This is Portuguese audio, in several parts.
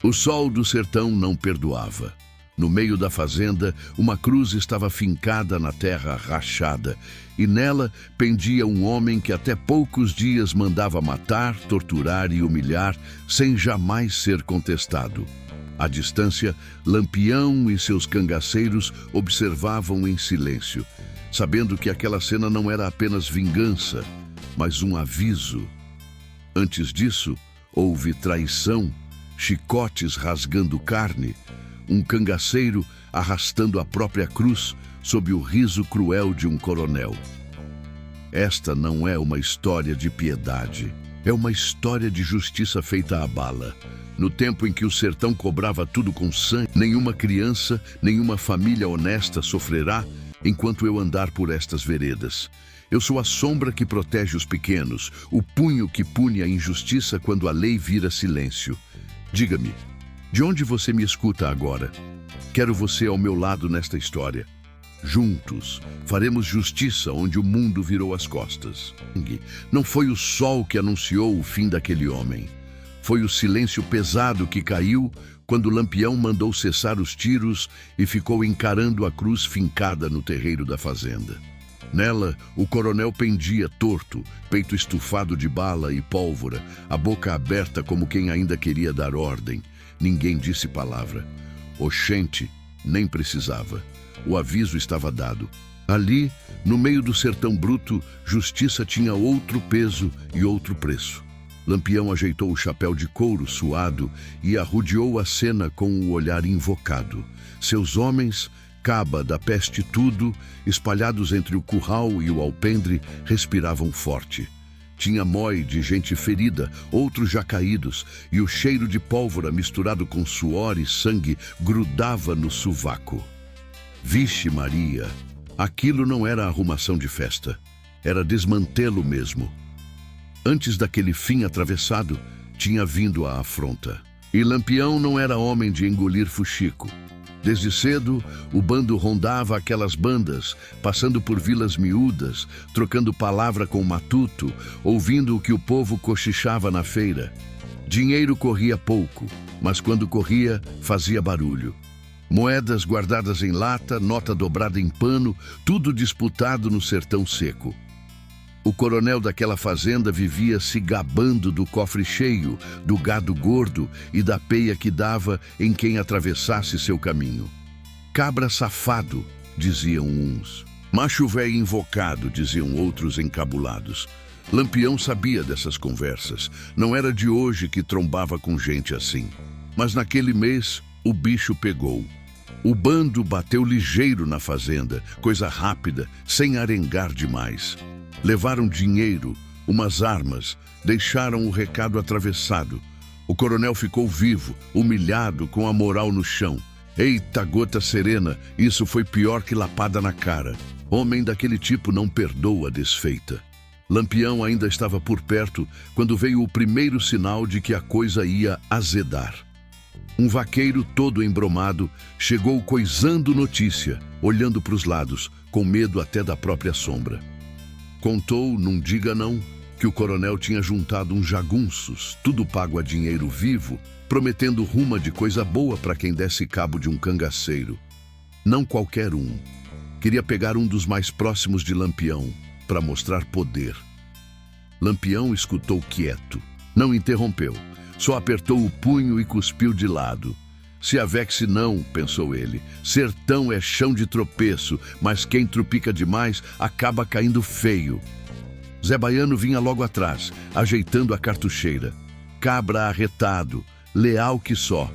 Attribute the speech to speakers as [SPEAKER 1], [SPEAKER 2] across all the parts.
[SPEAKER 1] O sol do sertão não perdoava. No meio da fazenda, uma cruz estava fincada na terra rachada, e nela pendia um homem que até poucos dias mandava matar, torturar e humilhar, sem jamais ser contestado. À distância, Lampião e seus cangaceiros observavam em silêncio, sabendo que aquela cena não era apenas vingança, mas um aviso. Antes disso, houve traição, chicotes rasgando carne, um cangaceiro arrastando a própria cruz sob o riso cruel de um coronel. Esta não é uma história de piedade, é uma história de justiça feita à bala. No tempo em que o sertão cobrava tudo com sangue, nenhuma criança, nenhuma família honesta sofrerá enquanto eu andar por estas veredas. Eu sou a sombra que protege os pequenos, o punho que pune a injustiça quando a lei vira silêncio. Diga-me, de onde você me escuta agora? Quero você ao meu lado nesta história. Juntos, faremos justiça onde o mundo virou as costas. Não foi o sol que anunciou o fim daquele homem. Foi o silêncio pesado que caiu quando Lampião mandou cessar os tiros e ficou encarando a cruz fincada no terreiro da fazenda. Nela, o coronel pendia torto, peito estufado de bala e pólvora, a boca aberta como quem ainda queria dar ordem. Ninguém disse palavra. Oxente, nem precisava. O aviso estava dado. Ali, no meio do sertão bruto, justiça tinha outro peso e outro preço. Lampião ajeitou o chapéu de couro suado e arrodeou a cena com o olhar invocado. Seus homens, caba da peste tudo, espalhados entre o curral e o alpendre, respiravam forte. Tinha mói de gente ferida, outros já caídos, e o cheiro de pólvora misturado com suor e sangue grudava no sovaco. Vixe Maria! Aquilo não era arrumação de festa, era desmantelo mesmo. Antes daquele fim atravessado, tinha vindo a afronta. E Lampião não era homem de engolir fuxico. Desde cedo, o bando rondava aquelas bandas, passando por vilas miúdas, trocando palavra com o matuto, ouvindo o que o povo cochichava na feira. Dinheiro corria pouco, mas quando corria, fazia barulho. Moedas guardadas em lata, nota dobrada em pano, tudo disputado no sertão seco. O coronel daquela fazenda vivia se gabando do cofre cheio, do gado gordo e da peia que dava em quem atravessasse seu caminho. Cabra safado, diziam uns. Macho velho invocado, diziam outros encabulados. Lampião sabia dessas conversas. Não era de hoje que trombava com gente assim. Mas naquele mês, o bicho pegou. O bando bateu ligeiro na fazenda, coisa rápida, sem arengar demais. Levaram dinheiro, umas armas, deixaram o recado atravessado. O coronel ficou vivo, humilhado, com a moral no chão. Eita gota serena, isso foi pior que lapada na cara. Homem daquele tipo não perdoa a desfeita. Lampião ainda estava por perto quando veio o primeiro sinal de que a coisa ia azedar. Um vaqueiro todo embromado chegou coisando notícia, olhando para os lados, com medo até da própria sombra. Contou, não diga não, que o coronel tinha juntado uns jagunços, tudo pago a dinheiro vivo, prometendo ruma de coisa boa para quem desse cabo de um cangaceiro. Não qualquer um. Queria pegar um dos mais próximos de Lampião, para mostrar poder. Lampião escutou quieto, não interrompeu, só apertou o punho e cuspiu de lado. Se avexe não, pensou ele, sertão é chão de tropeço, mas quem trupica demais acaba caindo feio. Zé Baiano vinha logo atrás, ajeitando a cartucheira. Cabra arretado, leal que só.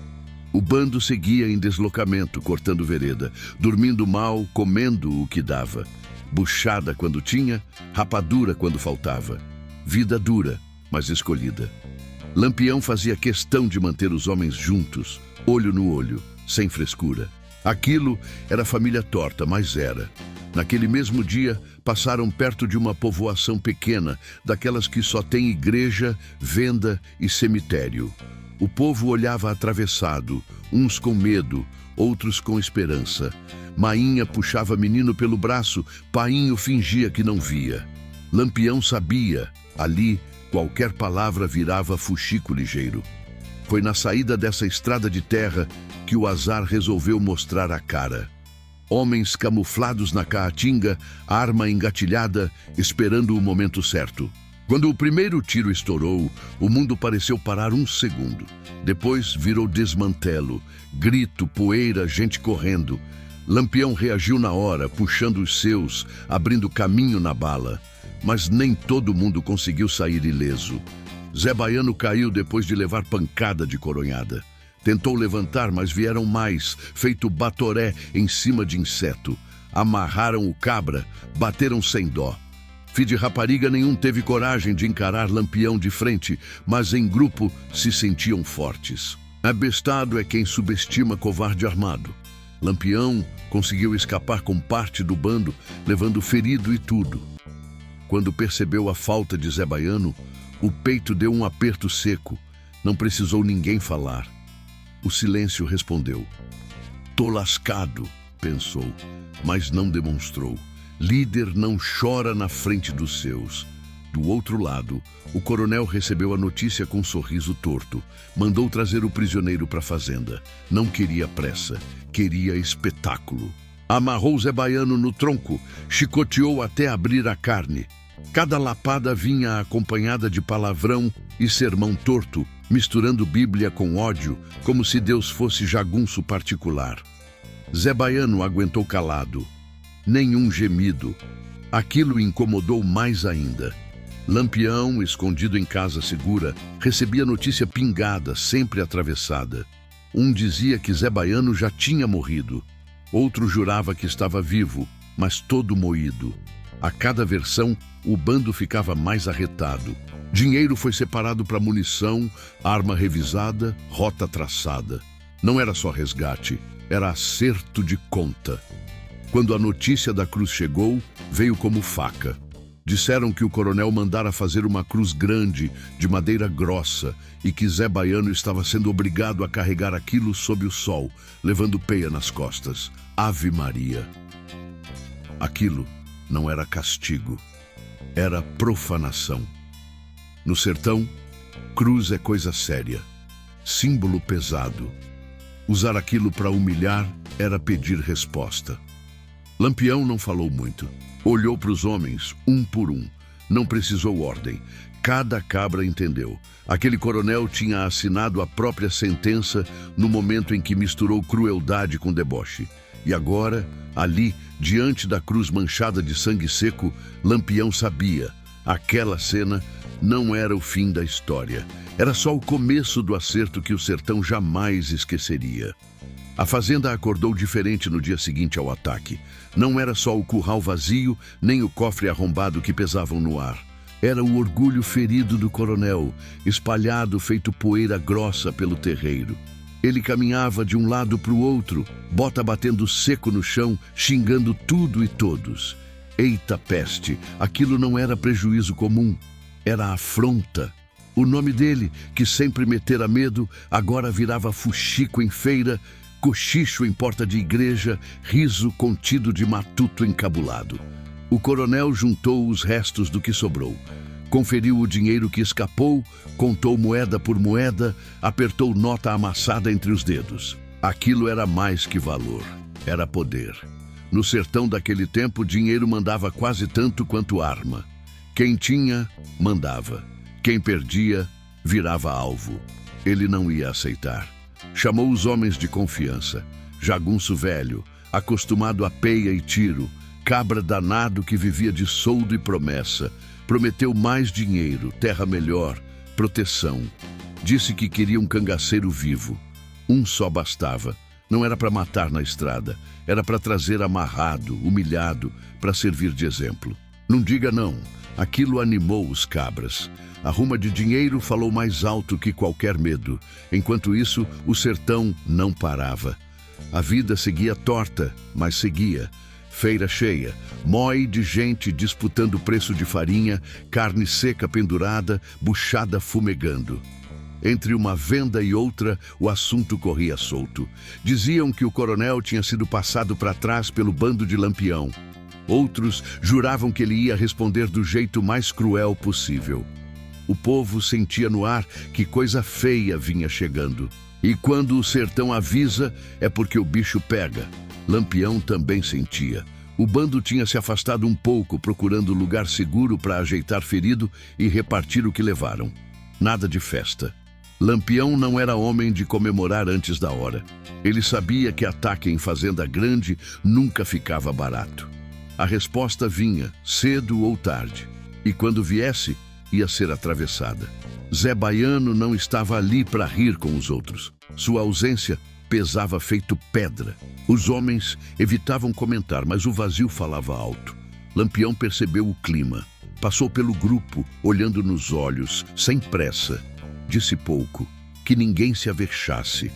[SPEAKER 1] O bando seguia em deslocamento, cortando vereda, dormindo mal, comendo o que dava. Buchada quando tinha, rapadura quando faltava. Vida dura, mas escolhida. Lampião fazia questão de manter os homens juntos, olho no olho, sem frescura. Aquilo era família torta, mas era. Naquele mesmo dia, passaram perto de uma povoação pequena, daquelas que só tem igreja, venda e cemitério. O povo olhava atravessado, uns com medo, outros com esperança. Mainha puxava menino pelo braço, painho fingia que não via. Lampião sabia, ali, qualquer palavra virava fuxico ligeiro. Foi na saída dessa estrada de terra que o azar resolveu mostrar a cara. Homens camuflados na caatinga, arma engatilhada, esperando o momento certo. Quando o primeiro tiro estourou, o mundo pareceu parar um segundo. Depois virou desmantelo, grito, poeira, gente correndo. Lampião reagiu na hora, puxando os seus, abrindo caminho na bala. Mas nem todo mundo conseguiu sair ileso. Zé Baiano caiu depois de levar pancada de coronhada. Tentou levantar, mas vieram mais, feito batoré em cima de inseto. Amarraram o cabra, bateram sem dó. Filho de rapariga nenhum teve coragem de encarar Lampião de frente, mas em grupo se sentiam fortes. Abestado é quem subestima covarde armado. Lampião conseguiu escapar com parte do bando, levando ferido e tudo. Quando percebeu a falta de Zé Baiano, o peito deu um aperto seco. Não precisou ninguém falar. O silêncio respondeu. "Tô lascado", pensou, mas não demonstrou. Líder não chora na frente dos seus. Do outro lado, o coronel recebeu a notícia com um sorriso torto. Mandou trazer o prisioneiro para a fazenda. Não queria pressa, queria espetáculo. Amarrou Zé Baiano no tronco, chicoteou até abrir a carne. Cada lapada vinha acompanhada de palavrão e sermão torto, misturando Bíblia com ódio, como se Deus fosse jagunço particular. Zé Baiano aguentou calado. Nenhum gemido. Aquilo incomodou mais ainda. Lampião, escondido em casa segura, recebia notícia pingada, sempre atravessada. Um dizia que Zé Baiano já tinha morrido. Outro jurava que estava vivo, mas todo moído. A cada versão, o bando ficava mais arretado. Dinheiro foi separado para munição, arma revisada, rota traçada. Não era só resgate, era acerto de conta. Quando a notícia da cruz chegou, veio como faca. Disseram que o coronel mandara fazer uma cruz grande, de madeira grossa, e que Zé Baiano estava sendo obrigado a carregar aquilo sob o sol, levando peia nas costas. Ave Maria! Aquilo não era castigo, era profanação. No sertão, cruz é coisa séria, símbolo pesado. Usar aquilo para humilhar era pedir resposta. Lampião não falou muito. Olhou para os homens, um por um. Não precisou ordem. Cada cabra entendeu. Aquele coronel tinha assinado a própria sentença no momento em que misturou crueldade com deboche. E agora, ali, diante da cruz manchada de sangue seco, Lampião sabia. Aquela cena não era o fim da história. Era só o começo do acerto que o sertão jamais esqueceria. A fazenda acordou diferente no dia seguinte ao ataque. Não era só o curral vazio, nem o cofre arrombado que pesavam no ar. Era o orgulho ferido do coronel, espalhado feito poeira grossa pelo terreiro. Ele caminhava de um lado para o outro, bota batendo seco no chão, xingando tudo e todos. Eita peste, aquilo não era prejuízo comum, era afronta. O nome dele, que sempre metera medo, agora virava fuxico em feira, cochicho em porta de igreja, riso contido de matuto encabulado. O coronel juntou os restos do que sobrou. Conferiu o dinheiro que escapou, contou moeda por moeda, apertou nota amassada entre os dedos. Aquilo era mais que valor, era poder. No sertão daquele tempo, dinheiro mandava quase tanto quanto arma. Quem tinha, mandava. Quem perdia, virava alvo. Ele não ia aceitar. Chamou os homens de confiança. Jagunço velho, acostumado a peia e tiro, cabra danado que vivia de soldo e promessa. Prometeu mais dinheiro, terra melhor, proteção. Disse que queria um cangaceiro vivo. Um só bastava. Não era para matar na estrada. Era para trazer amarrado, humilhado, para servir de exemplo. Não diga não. Aquilo animou os cabras. A ruma de dinheiro falou mais alto que qualquer medo. Enquanto isso, o sertão não parava. A vida seguia torta, mas seguia. Feira cheia, mói de gente disputando preço de farinha, carne seca pendurada, buchada fumegando. Entre uma venda e outra, o assunto corria solto. Diziam que o coronel tinha sido passado para trás pelo bando de Lampião. Outros juravam que ele ia responder do jeito mais cruel possível. O povo sentia no ar que coisa feia vinha chegando. E quando o sertão avisa, é porque o bicho pega. Lampião também sentia. O bando tinha se afastado um pouco, procurando lugar seguro para ajeitar ferido e repartir o que levaram. Nada de festa. Lampião não era homem de comemorar antes da hora. Ele sabia que ataque em fazenda grande nunca ficava barato. A resposta vinha, cedo ou tarde. E quando viesse, ia ser atravessada. Zé Baiano não estava ali para rir com os outros. Sua ausência pesava feito pedra. Os homens evitavam comentar, mas o vazio falava alto. Lampião percebeu o clima. Passou pelo grupo, olhando nos olhos, sem pressa. Disse pouco, que ninguém se avexasse,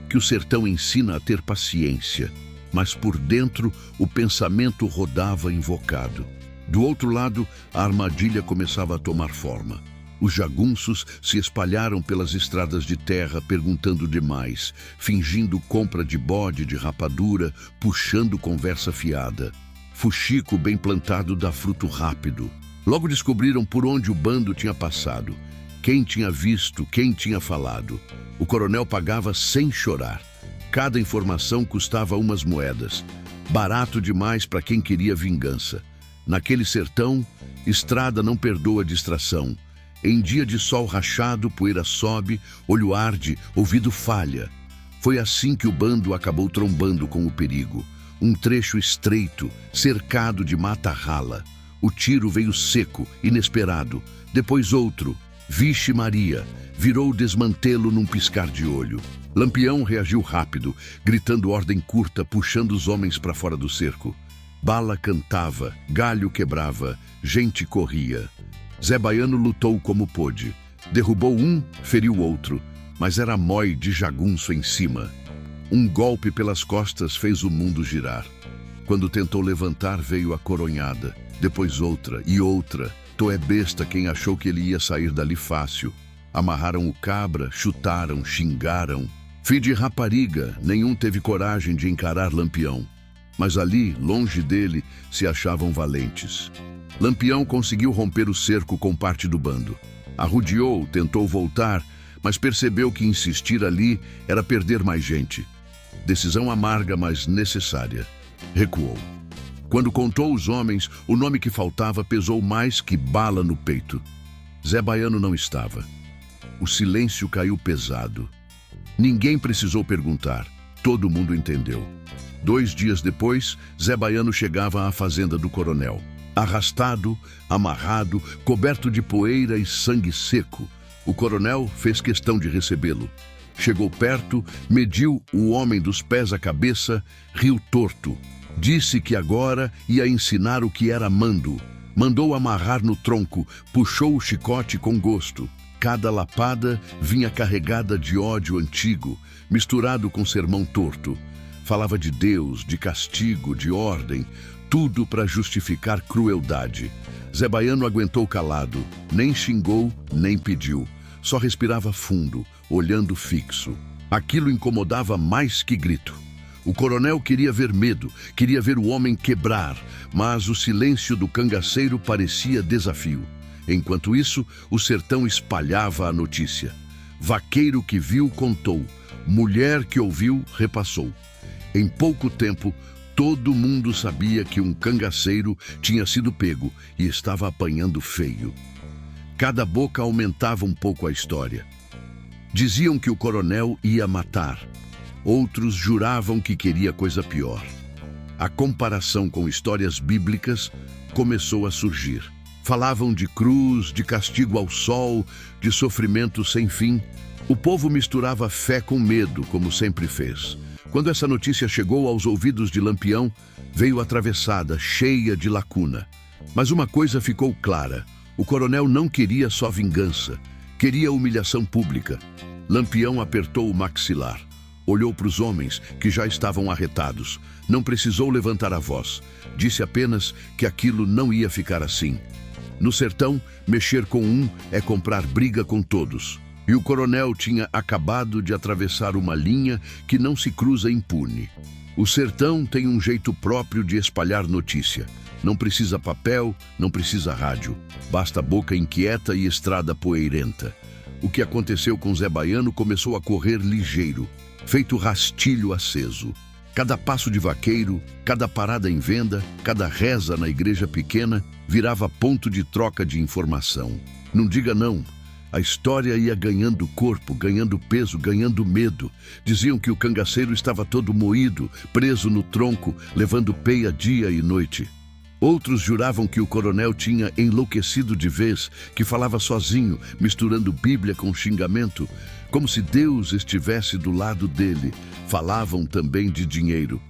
[SPEAKER 1] que o sertão ensina a ter paciência. Mas por dentro o pensamento rodava invocado. Do outro lado, a armadilha começava a tomar forma. Os jagunços se espalharam pelas estradas de terra perguntando demais, fingindo compra de bode, de rapadura, puxando conversa fiada. Fuxico bem plantado dá fruto rápido. Logo descobriram por onde o bando tinha passado, quem tinha visto, quem tinha falado. O coronel pagava sem chorar. Cada informação custava umas moedas. Barato demais para quem queria vingança. Naquele sertão, estrada não perdoa distração. Em dia de sol rachado, poeira sobe, olho arde, ouvido falha. Foi assim que o bando acabou trombando com o perigo. Um trecho estreito, cercado de mata rala. O tiro veio seco, inesperado. Depois outro. Vixe Maria, virou desmantê-lo num piscar de olho. Lampião reagiu rápido, gritando ordem curta, puxando os homens para fora do cerco. Bala cantava, galho quebrava, gente corria. Zé Baiano lutou como pôde. Derrubou um, feriu outro, mas era mói de jagunço em cima. Um golpe pelas costas fez o mundo girar. Quando tentou levantar, veio a coronhada. Depois outra e outra. Tô é besta quem achou que ele ia sair dali fácil. Amarraram o cabra, chutaram, xingaram. Filho de rapariga, nenhum teve coragem de encarar Lampião. Mas ali, longe dele, se achavam valentes. Lampião conseguiu romper o cerco com parte do bando. Arrodeou, tentou voltar, mas percebeu que insistir ali era perder mais gente. Decisão amarga, mas necessária. Recuou. Quando contou os homens, o nome que faltava pesou mais que bala no peito. Zé Baiano não estava. O silêncio caiu pesado. Ninguém precisou perguntar. Todo mundo entendeu. 2 dias depois, Zé Baiano chegava à fazenda do coronel. Arrastado, amarrado, coberto de poeira e sangue seco. O coronel fez questão de recebê-lo. Chegou perto, mediu o homem dos pés à cabeça, riu torto. Disse que agora ia ensinar o que era mando. Mandou amarrar no tronco, puxou o chicote com gosto. Cada lapada vinha carregada de ódio antigo, misturado com sermão torto. Falava de Deus, de castigo, de ordem, tudo para justificar crueldade. Zé Baiano aguentou calado, nem xingou, nem pediu. Só respirava fundo, olhando fixo. Aquilo incomodava mais que grito. O coronel queria ver medo, queria ver o homem quebrar, mas o silêncio do cangaceiro parecia desafio. Enquanto isso, o sertão espalhava a notícia. Vaqueiro que viu, contou. Mulher que ouviu, repassou. Em pouco tempo, todo mundo sabia que um cangaceiro tinha sido pego e estava apanhando feio. Cada boca aumentava um pouco a história. Diziam que o coronel ia matar. Outros juravam que queria coisa pior. A comparação com histórias bíblicas começou a surgir. Falavam de cruz, de castigo ao sol, de sofrimento sem fim. O povo misturava fé com medo, como sempre fez. Quando essa notícia chegou aos ouvidos de Lampião, veio atravessada, cheia de lacuna. Mas uma coisa ficou clara. O coronel não queria só vingança. Queria humilhação pública. Lampião apertou o maxilar. Olhou para os homens, que já estavam arretados. Não precisou levantar a voz. Disse apenas que aquilo não ia ficar assim. No sertão, mexer com um é comprar briga com todos. E o coronel tinha acabado de atravessar uma linha que não se cruza impune. O sertão tem um jeito próprio de espalhar notícia. Não precisa papel, não precisa rádio. Basta boca inquieta e estrada poeirenta. O que aconteceu com Zé Baiano começou a correr ligeiro, feito rastilho aceso. Cada passo de vaqueiro, cada parada em venda, cada reza na igreja pequena virava ponto de troca de informação. Não diga não. A história ia ganhando corpo, ganhando peso, ganhando medo. Diziam que o cangaceiro estava todo moído, preso no tronco, levando peia dia e noite. Outros juravam que o coronel tinha enlouquecido de vez, que falava sozinho, misturando Bíblia com xingamento, como se Deus estivesse do lado dele. Falavam também de dinheiro,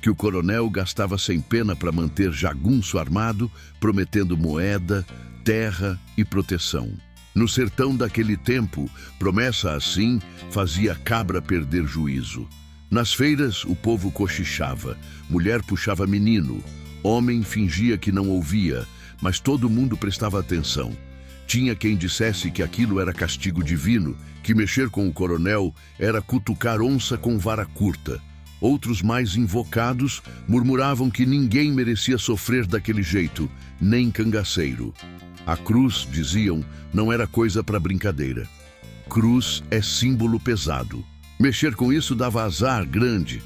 [SPEAKER 1] que o coronel gastava sem pena para manter jagunço armado, prometendo moeda, terra e proteção. No sertão daquele tempo, promessa assim fazia cabra perder juízo. Nas feiras, o povo cochichava, mulher puxava menino, homem fingia que não ouvia, mas todo mundo prestava atenção. Tinha quem dissesse que aquilo era castigo divino, que mexer com o coronel era cutucar onça com vara curta. Outros mais invocados murmuravam que ninguém merecia sofrer daquele jeito, nem cangaceiro. A cruz, diziam, não era coisa para brincadeira. Cruz é símbolo pesado. Mexer com isso dava azar grande.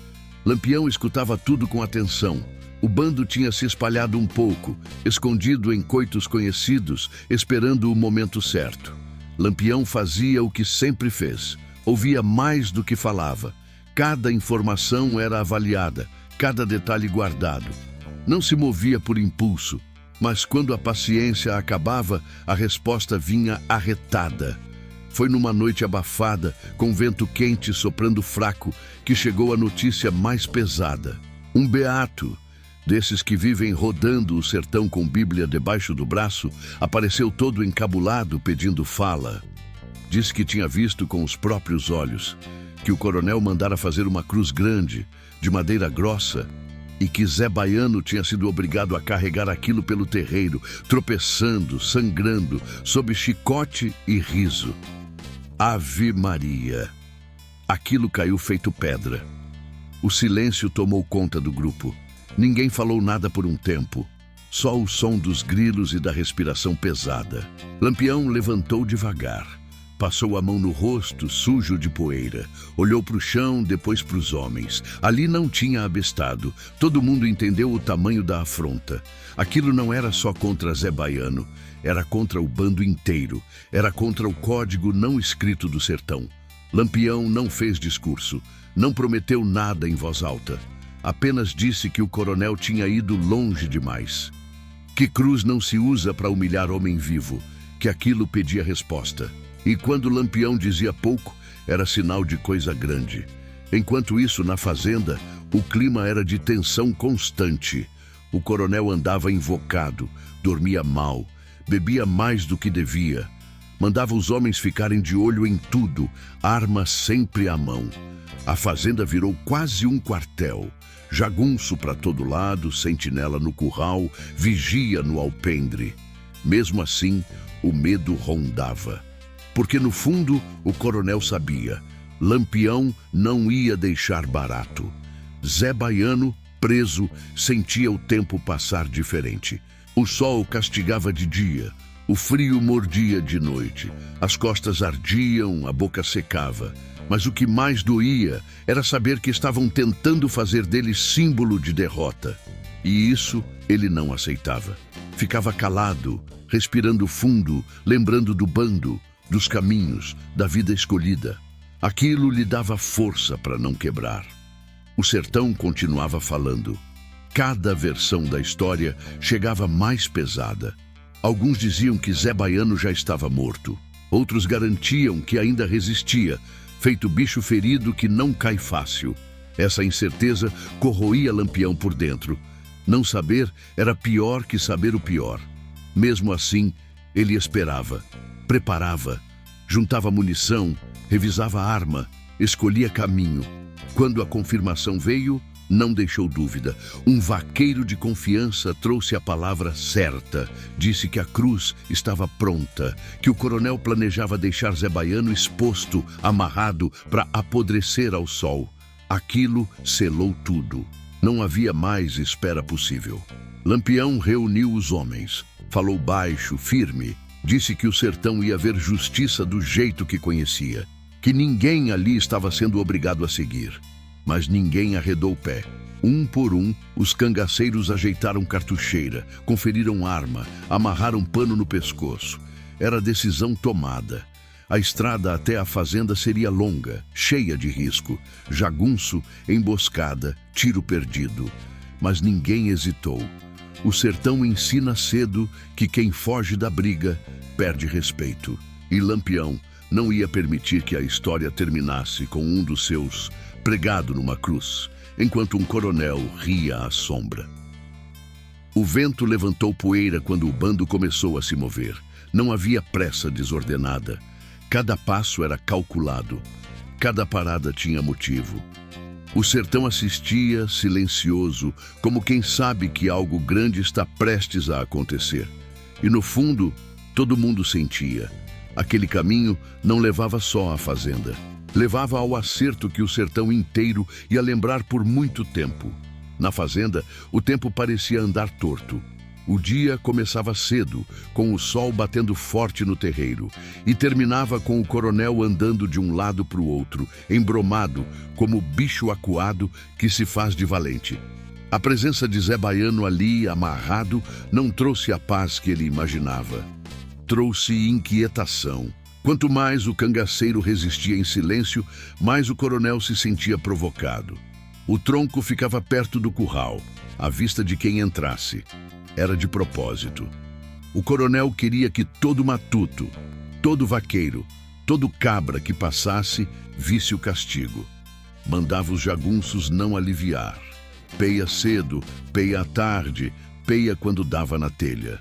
[SPEAKER 1] Lampião escutava tudo com atenção. O bando tinha se espalhado um pouco, escondido em coitos conhecidos, esperando o momento certo. Lampião fazia o que sempre fez. Ouvia mais do que falava. Cada informação era avaliada, cada detalhe guardado. Não se movia por impulso, mas quando a paciência acabava, a resposta vinha arretada. Foi numa noite abafada, com vento quente soprando fraco, que chegou a notícia mais pesada. Um beato, desses que vivem rodando o sertão com Bíblia debaixo do braço, apareceu todo encabulado pedindo fala. Disse que tinha visto com os próprios olhos, que o coronel mandara fazer uma cruz grande, de madeira grossa, e que Zé Baiano tinha sido obrigado a carregar aquilo pelo terreiro, tropeçando, sangrando, sob chicote e riso. Ave Maria! Aquilo caiu feito pedra. O silêncio tomou conta do grupo. Ninguém falou nada por um tempo. Só o som dos grilos e da respiração pesada. Lampião levantou devagar. Passou a mão no rosto, sujo de poeira. Olhou para o chão, depois para os homens. Ali não tinha abestado. Todo mundo entendeu o tamanho da afronta. Aquilo não era só contra Zé Baiano. Era contra o bando inteiro. Era contra o código não escrito do sertão. Lampião não fez discurso. Não prometeu nada em voz alta. Apenas disse que o coronel tinha ido longe demais. Que cruz não se usa para humilhar homem vivo. Que aquilo pedia resposta. E quando Lampião dizia pouco, era sinal de coisa grande. Enquanto isso, na fazenda, o clima era de tensão constante. O coronel andava invocado, dormia mal, bebia mais do que devia. Mandava os homens ficarem de olho em tudo, arma sempre à mão. A fazenda virou quase um quartel. Jagunço para todo lado, sentinela no curral, vigia no alpendre. Mesmo assim, o medo rondava. Porque no fundo o coronel sabia, Lampião não ia deixar barato. Zé Baiano, preso, sentia o tempo passar diferente. O sol castigava de dia, o frio mordia de noite, as costas ardiam, a boca secava. Mas o que mais doía era saber que estavam tentando fazer dele símbolo de derrota. E isso ele não aceitava. Ficava calado, respirando fundo, lembrando do bando, dos caminhos, da vida escolhida. Aquilo lhe dava força para não quebrar. O sertão continuava falando. Cada versão da história chegava mais pesada. Alguns diziam que Zé Baiano já estava morto. Outros garantiam que ainda resistia, feito bicho ferido que não cai fácil. Essa incerteza corroía Lampião por dentro. Não saber era pior que saber o pior. Mesmo assim, ele esperava. Preparava, juntava munição, revisava a arma, escolhia caminho. Quando a confirmação veio, não deixou dúvida. Um vaqueiro de confiança trouxe a palavra certa. Disse que a cruz estava pronta, que o coronel planejava deixar Zé Baiano exposto, amarrado, para apodrecer ao sol. Aquilo selou tudo. Não havia mais espera possível. Lampião reuniu os homens. Falou baixo, firme. Disse que o sertão ia ver justiça do jeito que conhecia. Que ninguém ali estava sendo obrigado a seguir. Mas ninguém arredou o pé. Um por um, os cangaceiros ajeitaram cartucheira, conferiram arma, amarraram pano no pescoço. Era decisão tomada. A estrada até a fazenda seria longa, cheia de risco. Jagunço, emboscada, tiro perdido. Mas ninguém hesitou. O sertão ensina cedo que quem foge da briga perde respeito. E Lampião não ia permitir que a história terminasse com um dos seus pregado numa cruz, enquanto um coronel ria à sombra. O vento levantou poeira quando o bando começou a se mover. Não havia pressa desordenada. Cada passo era calculado. Cada parada tinha motivo. O sertão assistia, silencioso, como quem sabe que algo grande está prestes a acontecer. E no fundo, todo mundo sentia. Aquele caminho não levava só à fazenda. Levava ao acerto que o sertão inteiro ia lembrar por muito tempo. Na fazenda, o tempo parecia andar torto. O dia começava cedo, com o sol batendo forte no terreiro, e terminava com o coronel andando de um lado para o outro, embromado, como bicho acuado que se faz de valente. A presença de Zé Baiano ali, amarrado, não trouxe a paz que ele imaginava. Trouxe inquietação. Quanto mais o cangaceiro resistia em silêncio, mais o coronel se sentia provocado. O tronco ficava perto do curral, à vista de quem entrasse. Era de propósito. O coronel queria que todo matuto, todo vaqueiro, todo cabra que passasse visse o castigo. Mandava os jagunços não aliviar. Peia cedo, peia à tarde, peia quando dava na telha.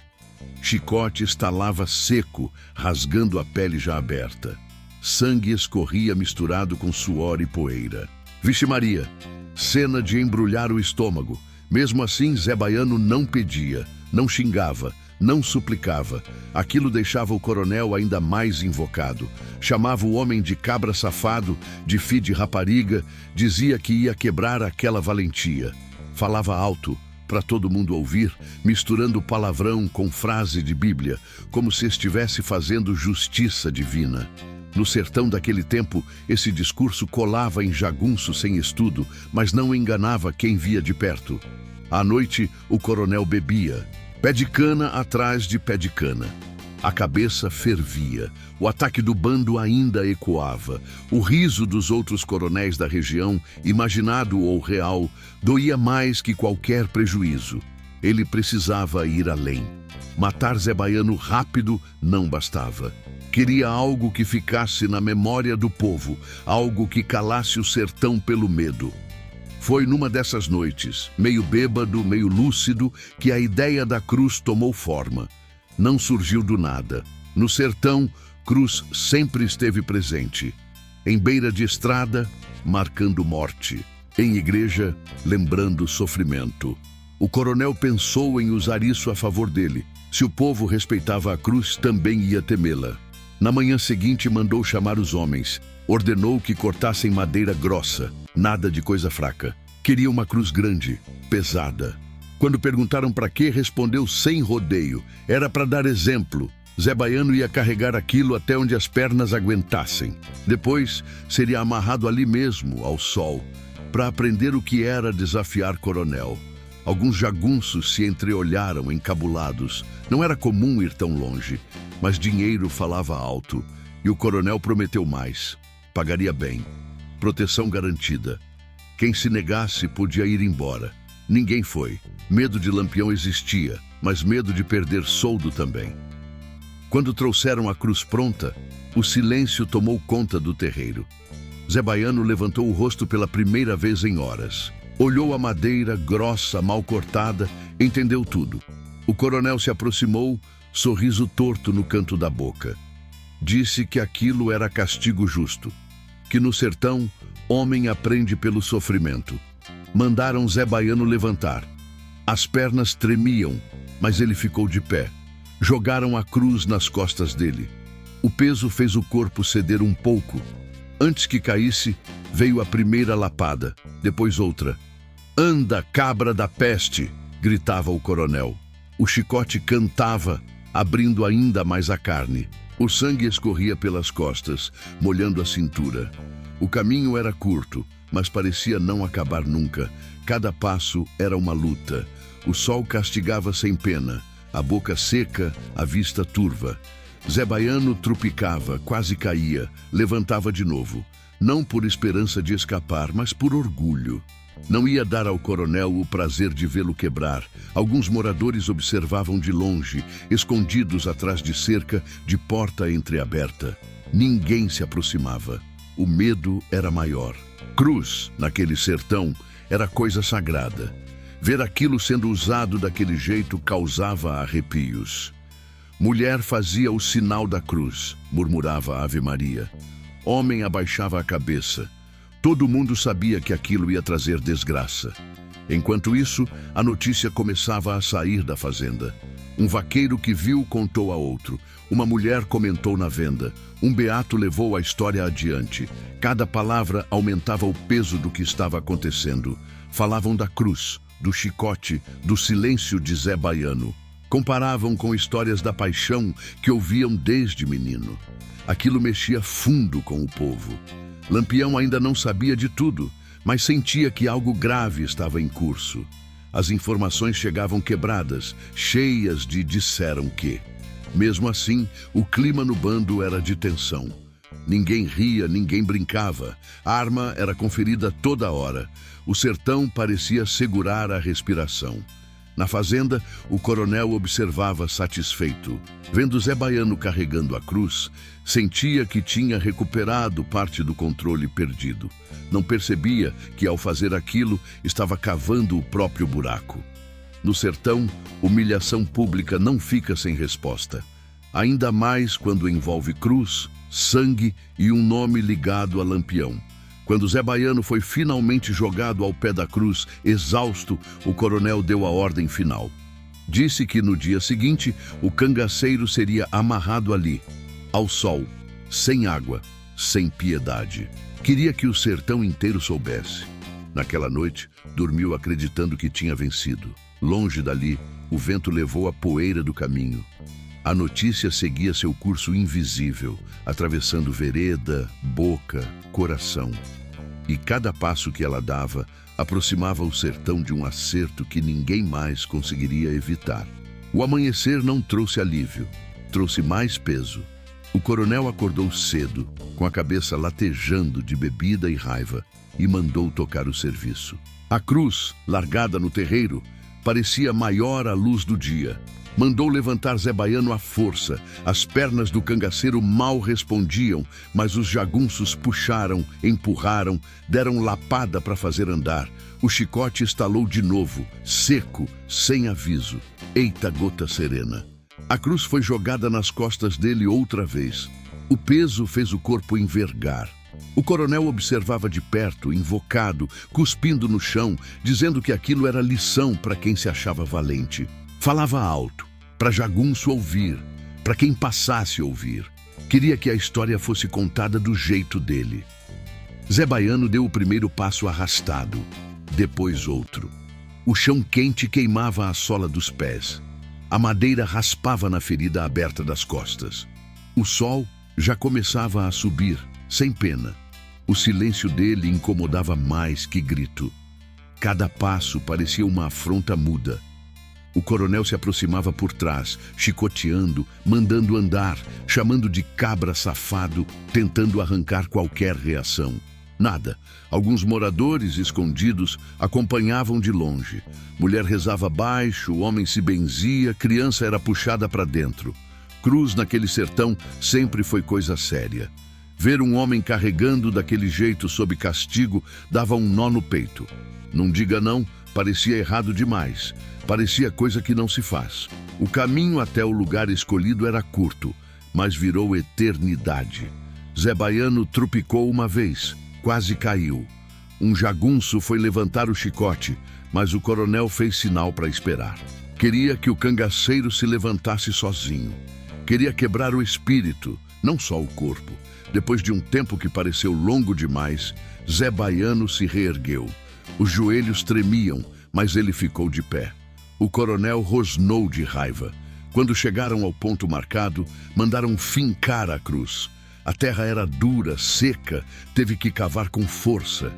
[SPEAKER 1] Chicote estalava seco, rasgando a pele já aberta. Sangue escorria misturado com suor e poeira. Vixe Maria, cena de embrulhar o estômago. Mesmo assim, Zé Baiano não pedia, não xingava, não suplicava. Aquilo deixava o coronel ainda mais invocado. Chamava o homem de cabra safado, de fi de rapariga, dizia que ia quebrar aquela valentia. Falava alto, para todo mundo ouvir, misturando palavrão com frase de Bíblia, como se estivesse fazendo justiça divina. No sertão daquele tempo, esse discurso colava em jagunço sem estudo, mas não enganava quem via de perto. À noite, o coronel bebia, pé de cana atrás de pé de cana. A cabeça fervia, o ataque do bando ainda ecoava. O riso dos outros coronéis da região, imaginado ou real, doía mais que qualquer prejuízo. Ele precisava ir além. Matar Zé Baiano rápido não bastava. Queria algo que ficasse na memória do povo, algo que calasse o sertão pelo medo. Foi numa dessas noites, meio bêbado, meio lúcido, que a ideia da cruz tomou forma. Não surgiu do nada. No sertão, cruz sempre esteve presente. Em beira de estrada, marcando morte. Em igreja, lembrando sofrimento. O coronel pensou em usar isso a favor dele. Se o povo respeitava a cruz, também ia temê-la. Na manhã seguinte, mandou chamar os homens. Ordenou que cortassem madeira grossa, nada de coisa fraca. Queria uma cruz grande, pesada. Quando perguntaram para quê, respondeu sem rodeio. Era para dar exemplo. Zé Baiano ia carregar aquilo até onde as pernas aguentassem. Depois, seria amarrado ali mesmo, ao sol, para aprender o que era desafiar coronel. Alguns jagunços se entreolharam encabulados. Não era comum ir tão longe, mas dinheiro falava alto. E o coronel prometeu mais. Pagaria bem. Proteção garantida. Quem se negasse podia ir embora. Ninguém foi. Medo de Lampião existia, mas medo de perder soldo também. Quando trouxeram a cruz pronta, o silêncio tomou conta do terreiro. Zé Baiano levantou o rosto pela primeira vez em horas. Olhou a madeira grossa, mal cortada, entendeu tudo. O coronel se aproximou, sorriso torto no canto da boca. Disse que aquilo era castigo justo, que no sertão, homem aprende pelo sofrimento. Mandaram Zé Baiano levantar. As pernas tremiam, mas ele ficou de pé. Jogaram a cruz nas costas dele. O peso fez o corpo ceder um pouco. Antes que caísse, veio a primeira lapada, depois outra. "Anda, cabra da peste!" gritava o coronel. O chicote cantava, abrindo ainda mais a carne. O sangue escorria pelas costas, molhando a cintura. O caminho era curto, mas parecia não acabar nunca. Cada passo era uma luta. O sol castigava sem pena, a boca seca, a vista turva. Zé Baiano trupicava, quase caía, levantava de novo. Não por esperança de escapar, mas por orgulho. Não ia dar ao coronel o prazer de vê-lo quebrar. Alguns moradores observavam de longe, escondidos atrás de cerca, de porta entreaberta. Ninguém se aproximava. O medo era maior. Cruz, naquele sertão, era coisa sagrada. Ver aquilo sendo usado daquele jeito causava arrepios. Mulher fazia o sinal da cruz, murmurava a Ave Maria. Homem abaixava a cabeça. Todo mundo sabia que aquilo ia trazer desgraça. Enquanto isso, a notícia começava a sair da fazenda. Um vaqueiro que viu contou a outro. Uma mulher comentou na venda. Um beato levou a história adiante. Cada palavra aumentava o peso do que estava acontecendo. Falavam da cruz, do chicote, do silêncio de Zé Baiano. Comparavam com histórias da paixão que ouviam desde menino. Aquilo mexia fundo com o povo. Lampião ainda não sabia de tudo, mas sentia que algo grave estava em curso. As informações chegavam quebradas, cheias de disseram que. Mesmo assim, o clima no bando era de tensão. Ninguém ria, ninguém brincava. A arma era conferida toda hora. O sertão parecia segurar a respiração. Na fazenda, o coronel observava satisfeito. Vendo Zé Baiano carregando a cruz, sentia que tinha recuperado parte do controle perdido. Não percebia que, ao fazer aquilo, estava cavando o próprio buraco. No sertão, humilhação pública não fica sem resposta. Ainda mais quando envolve cruz, sangue e um nome ligado a Lampião. Quando Zé Baiano foi finalmente jogado ao pé da cruz, exausto, o coronel deu a ordem final. Disse que no dia seguinte, o cangaceiro seria amarrado ali, ao sol, sem água, sem piedade. Queria que o sertão inteiro soubesse. Naquela noite, dormiu acreditando que tinha vencido. Longe dali, o vento levou a poeira do caminho. A notícia seguia seu curso invisível, atravessando vereda, boca, coração. E cada passo que ela dava aproximava o sertão de um acerto que ninguém mais conseguiria evitar. O amanhecer não trouxe alívio, trouxe mais peso. O coronel acordou cedo, com a cabeça latejando de bebida e raiva, e mandou tocar o serviço. A cruz, largada no terreiro, parecia maior à luz do dia. Mandou levantar Zé Baiano à força. As pernas do cangaceiro mal respondiam, mas os jagunços puxaram, empurraram, deram lapada para fazer andar. O chicote estalou de novo, seco, sem aviso. Eita gota serena! A cruz foi jogada nas costas dele outra vez. O peso fez o corpo envergar. O coronel observava de perto, invocado, cuspindo no chão, dizendo que aquilo era lição para quem se achava valente. Falava alto, para jagunço ouvir, para quem passasse a ouvir. Queria que a história fosse contada do jeito dele. Zé Baiano deu o primeiro passo arrastado, depois outro. O chão quente queimava a sola dos pés. A madeira raspava na ferida aberta das costas. O sol já começava a subir, sem pena. O silêncio dele incomodava mais que grito. Cada passo parecia uma afronta muda. O coronel se aproximava por trás, chicoteando, mandando andar, chamando de cabra safado, tentando arrancar qualquer reação. Nada. Alguns moradores escondidos acompanhavam de longe. Mulher rezava baixo, o homem se benzia, criança era puxada para dentro. Cruz naquele sertão sempre foi coisa séria. Ver um homem carregando daquele jeito sob castigo dava um nó no peito. Não diga não, parecia errado demais. Parecia coisa que não se faz. O caminho até o lugar escolhido era curto, mas virou eternidade. Zé Baiano trupicou uma vez, quase caiu. Um jagunço foi levantar o chicote, mas o coronel fez sinal para esperar. Queria que o cangaceiro se levantasse sozinho. Queria quebrar o espírito, não só o corpo. Depois de um tempo que pareceu longo demais, Zé Baiano se reergueu. Os joelhos tremiam, mas ele ficou de pé. O coronel rosnou de raiva. Quando chegaram ao ponto marcado, mandaram fincar a cruz. A terra era dura, seca, teve que cavar com força.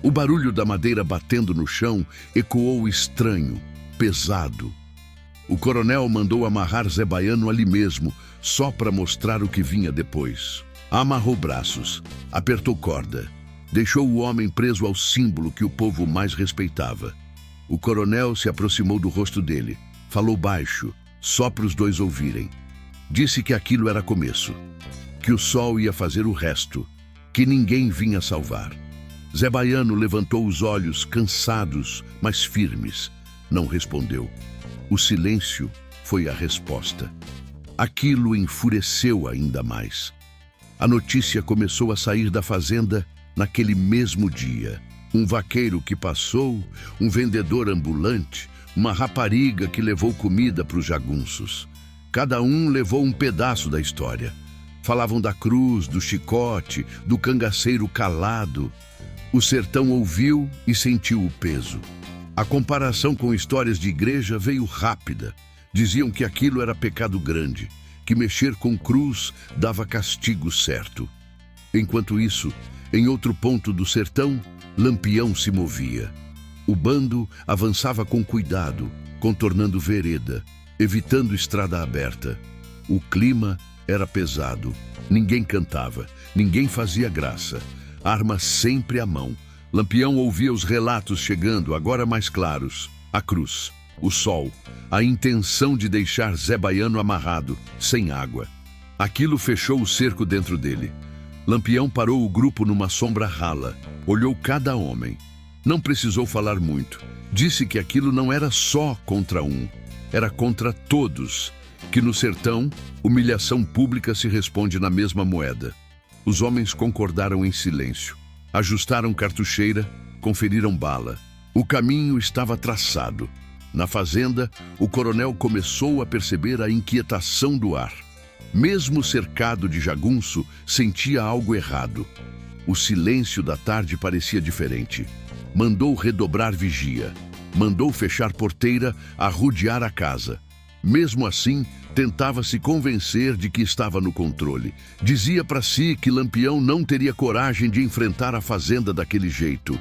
[SPEAKER 1] O barulho da madeira batendo no chão ecoou estranho, pesado. O coronel mandou amarrar Zé Baiano ali mesmo, só para mostrar o que vinha depois. Amarrou braços, apertou corda, deixou o homem preso ao símbolo que o povo mais respeitava. O coronel se aproximou do rosto dele, falou baixo, só para os dois ouvirem. Disse que aquilo era começo, que o sol ia fazer o resto, que ninguém vinha salvar. Zé Baiano levantou os olhos, cansados, mas firmes. Não respondeu. O silêncio foi a resposta. Aquilo enfureceu ainda mais. A notícia começou a sair da fazenda naquele mesmo dia. Um vaqueiro que passou, um vendedor ambulante, uma rapariga que levou comida para os jagunços. Cada um levou um pedaço da história. Falavam da cruz, do chicote, do cangaceiro calado. O sertão ouviu e sentiu o peso. A comparação com histórias de igreja veio rápida. Diziam que aquilo era pecado grande, que mexer com cruz dava castigo certo. Enquanto isso, em outro ponto do sertão, Lampião se movia. O bando avançava com cuidado, contornando vereda, evitando estrada aberta. O clima era pesado. Ninguém cantava, ninguém fazia graça. Arma sempre à mão. Lampião ouvia os relatos chegando, agora mais claros. A cruz, o sol, a intenção de deixar Zé Baiano amarrado, sem água. Aquilo fechou o cerco dentro dele. Lampião parou o grupo numa sombra rala, olhou cada homem. Não precisou falar muito. Disse que aquilo não era só contra um, era contra todos. Que no sertão, humilhação pública se responde na mesma moeda. Os homens concordaram em silêncio. Ajustaram cartucheira, conferiram bala. O caminho estava traçado. Na fazenda, o coronel começou a perceber a inquietação do ar. Mesmo cercado de jagunço, sentia algo errado. O silêncio da tarde parecia diferente. Mandou redobrar vigia. Mandou fechar porteira, arrodear a casa. Mesmo assim, tentava se convencer de que estava no controle. Dizia para si que Lampião não teria coragem de enfrentar a fazenda daquele jeito.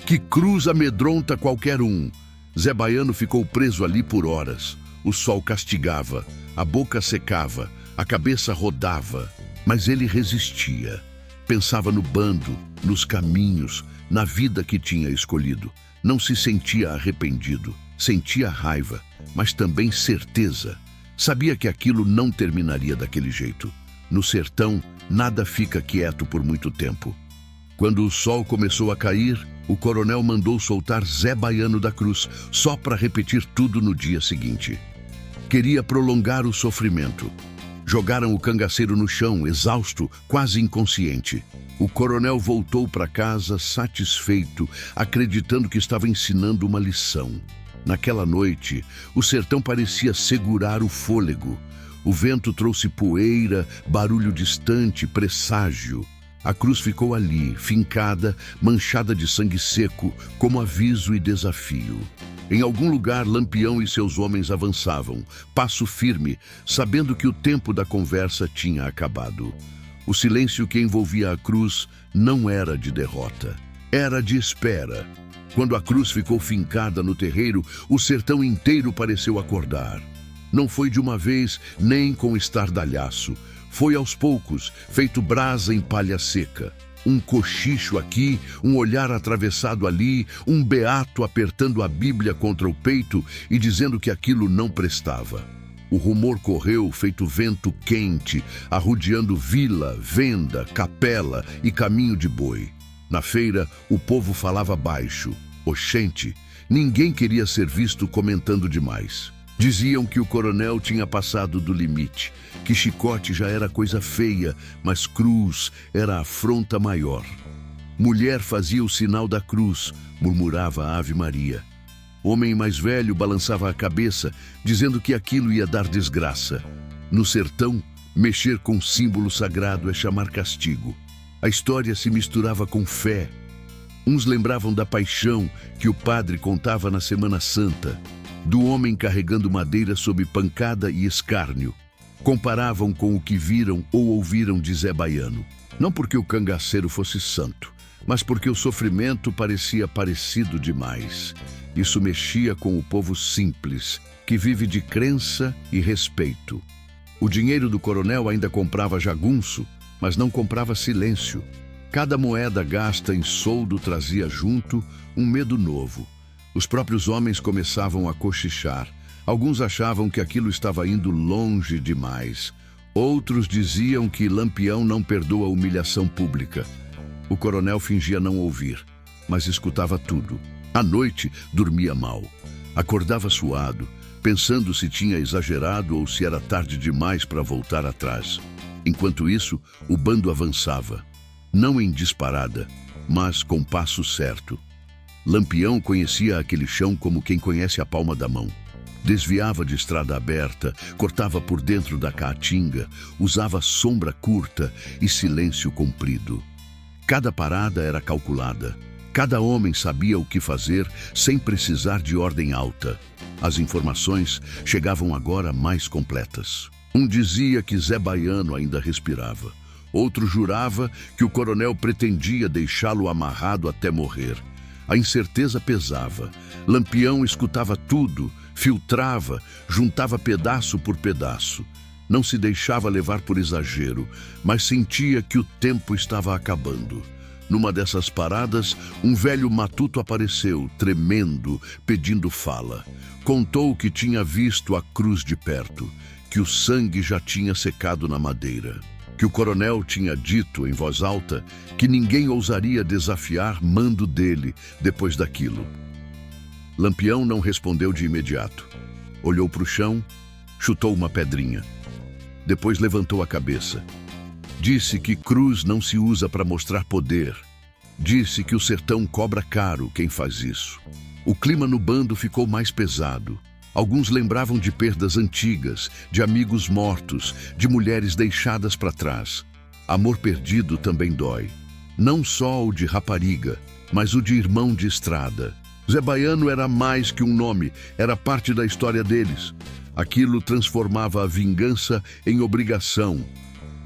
[SPEAKER 1] Que cruz amedronta qualquer um. Zé Baiano ficou preso ali por horas. O sol castigava, a boca secava, a cabeça rodava. Mas ele resistia. Pensava no bando, nos caminhos, na vida que tinha escolhido. Não se sentia arrependido. Sentia raiva, mas também certeza. Sabia que aquilo não terminaria daquele jeito. No sertão, nada fica quieto por muito tempo. Quando o sol começou a cair, o coronel mandou soltar Zé Baiano da cruz, só para repetir tudo no dia seguinte. Queria prolongar o sofrimento. Jogaram o cangaceiro no chão, exausto, quase inconsciente. O coronel voltou para casa satisfeito, acreditando que estava ensinando uma lição. Naquela noite, o sertão parecia segurar o fôlego. O vento trouxe poeira, barulho distante, presságio. A cruz ficou ali, fincada, manchada de sangue seco, como aviso e desafio. Em algum lugar, Lampião e seus homens avançavam, passo firme, sabendo que o tempo da conversa tinha acabado. O silêncio que envolvia a cruz não era de derrota, era de espera. Quando a cruz ficou fincada no terreiro, o sertão inteiro pareceu acordar. Não foi de uma vez, nem com estardalhaço. Foi aos poucos, feito brasa em palha seca. Um cochicho aqui, um olhar atravessado ali, um beato apertando a Bíblia contra o peito e dizendo que aquilo não prestava. O rumor correu feito vento quente, arrodeando vila, venda, capela e caminho de boi. Na feira, o povo falava baixo. Oxente, ninguém queria ser visto comentando demais. Diziam que o coronel tinha passado do limite, que chicote já era coisa feia, mas cruz era a afronta maior. Mulher fazia o sinal da cruz, murmurava a Ave Maria. Homem mais velho balançava a cabeça, dizendo que aquilo ia dar desgraça. No sertão, mexer com símbolo sagrado é chamar castigo. A história se misturava com fé. Uns lembravam da paixão que o padre contava na Semana Santa, do homem carregando madeira sob pancada e escárnio. Comparavam com o que viram ou ouviram de Zé Baiano. Não porque o cangaceiro fosse santo, mas porque o sofrimento parecia parecido demais. Isso mexia com o povo simples, que vive de crença e respeito. O dinheiro do coronel ainda comprava jagunço, mas não comprava silêncio. Cada moeda gasta em soldo trazia junto um medo novo. Os próprios homens começavam a cochichar. Alguns achavam que aquilo estava indo longe demais. Outros diziam que Lampião não perdoa a humilhação pública. O coronel fingia não ouvir, mas escutava tudo. À noite, dormia mal. Acordava suado, pensando se tinha exagerado ou se era tarde demais para voltar atrás. Enquanto isso, o bando avançava. Não em disparada, mas com passo certo. Lampião conhecia aquele chão como quem conhece a palma da mão. Desviava de estrada aberta, cortava por dentro da caatinga, usava sombra curta e silêncio comprido. Cada parada era calculada. Cada homem sabia o que fazer sem precisar de ordem alta. As informações chegavam agora mais completas. Um dizia que Zé Baiano ainda respirava. Outro jurava que o coronel pretendia deixá-lo amarrado até morrer. A incerteza pesava. Lampião escutava tudo, filtrava, juntava pedaço por pedaço. Não se deixava levar por exagero, mas sentia que o tempo estava acabando. Numa dessas paradas, um velho matuto apareceu, tremendo, pedindo fala. Contou que tinha visto a cruz de perto, que o sangue já tinha secado na madeira, que o coronel tinha dito em voz alta que ninguém ousaria desafiar mando dele depois daquilo. Lampião não respondeu de imediato. Olhou para o chão, chutou uma pedrinha. Depois levantou a cabeça. Disse que cruz não se usa para mostrar poder. Disse que o sertão cobra caro quem faz isso. O clima no bando ficou mais pesado. Alguns lembravam de perdas antigas, de amigos mortos, de mulheres deixadas para trás. Amor perdido também dói. Não só o de rapariga, mas o de irmão de estrada. Zé Baiano era mais que um nome, era parte da história deles. Aquilo transformava a vingança em obrigação.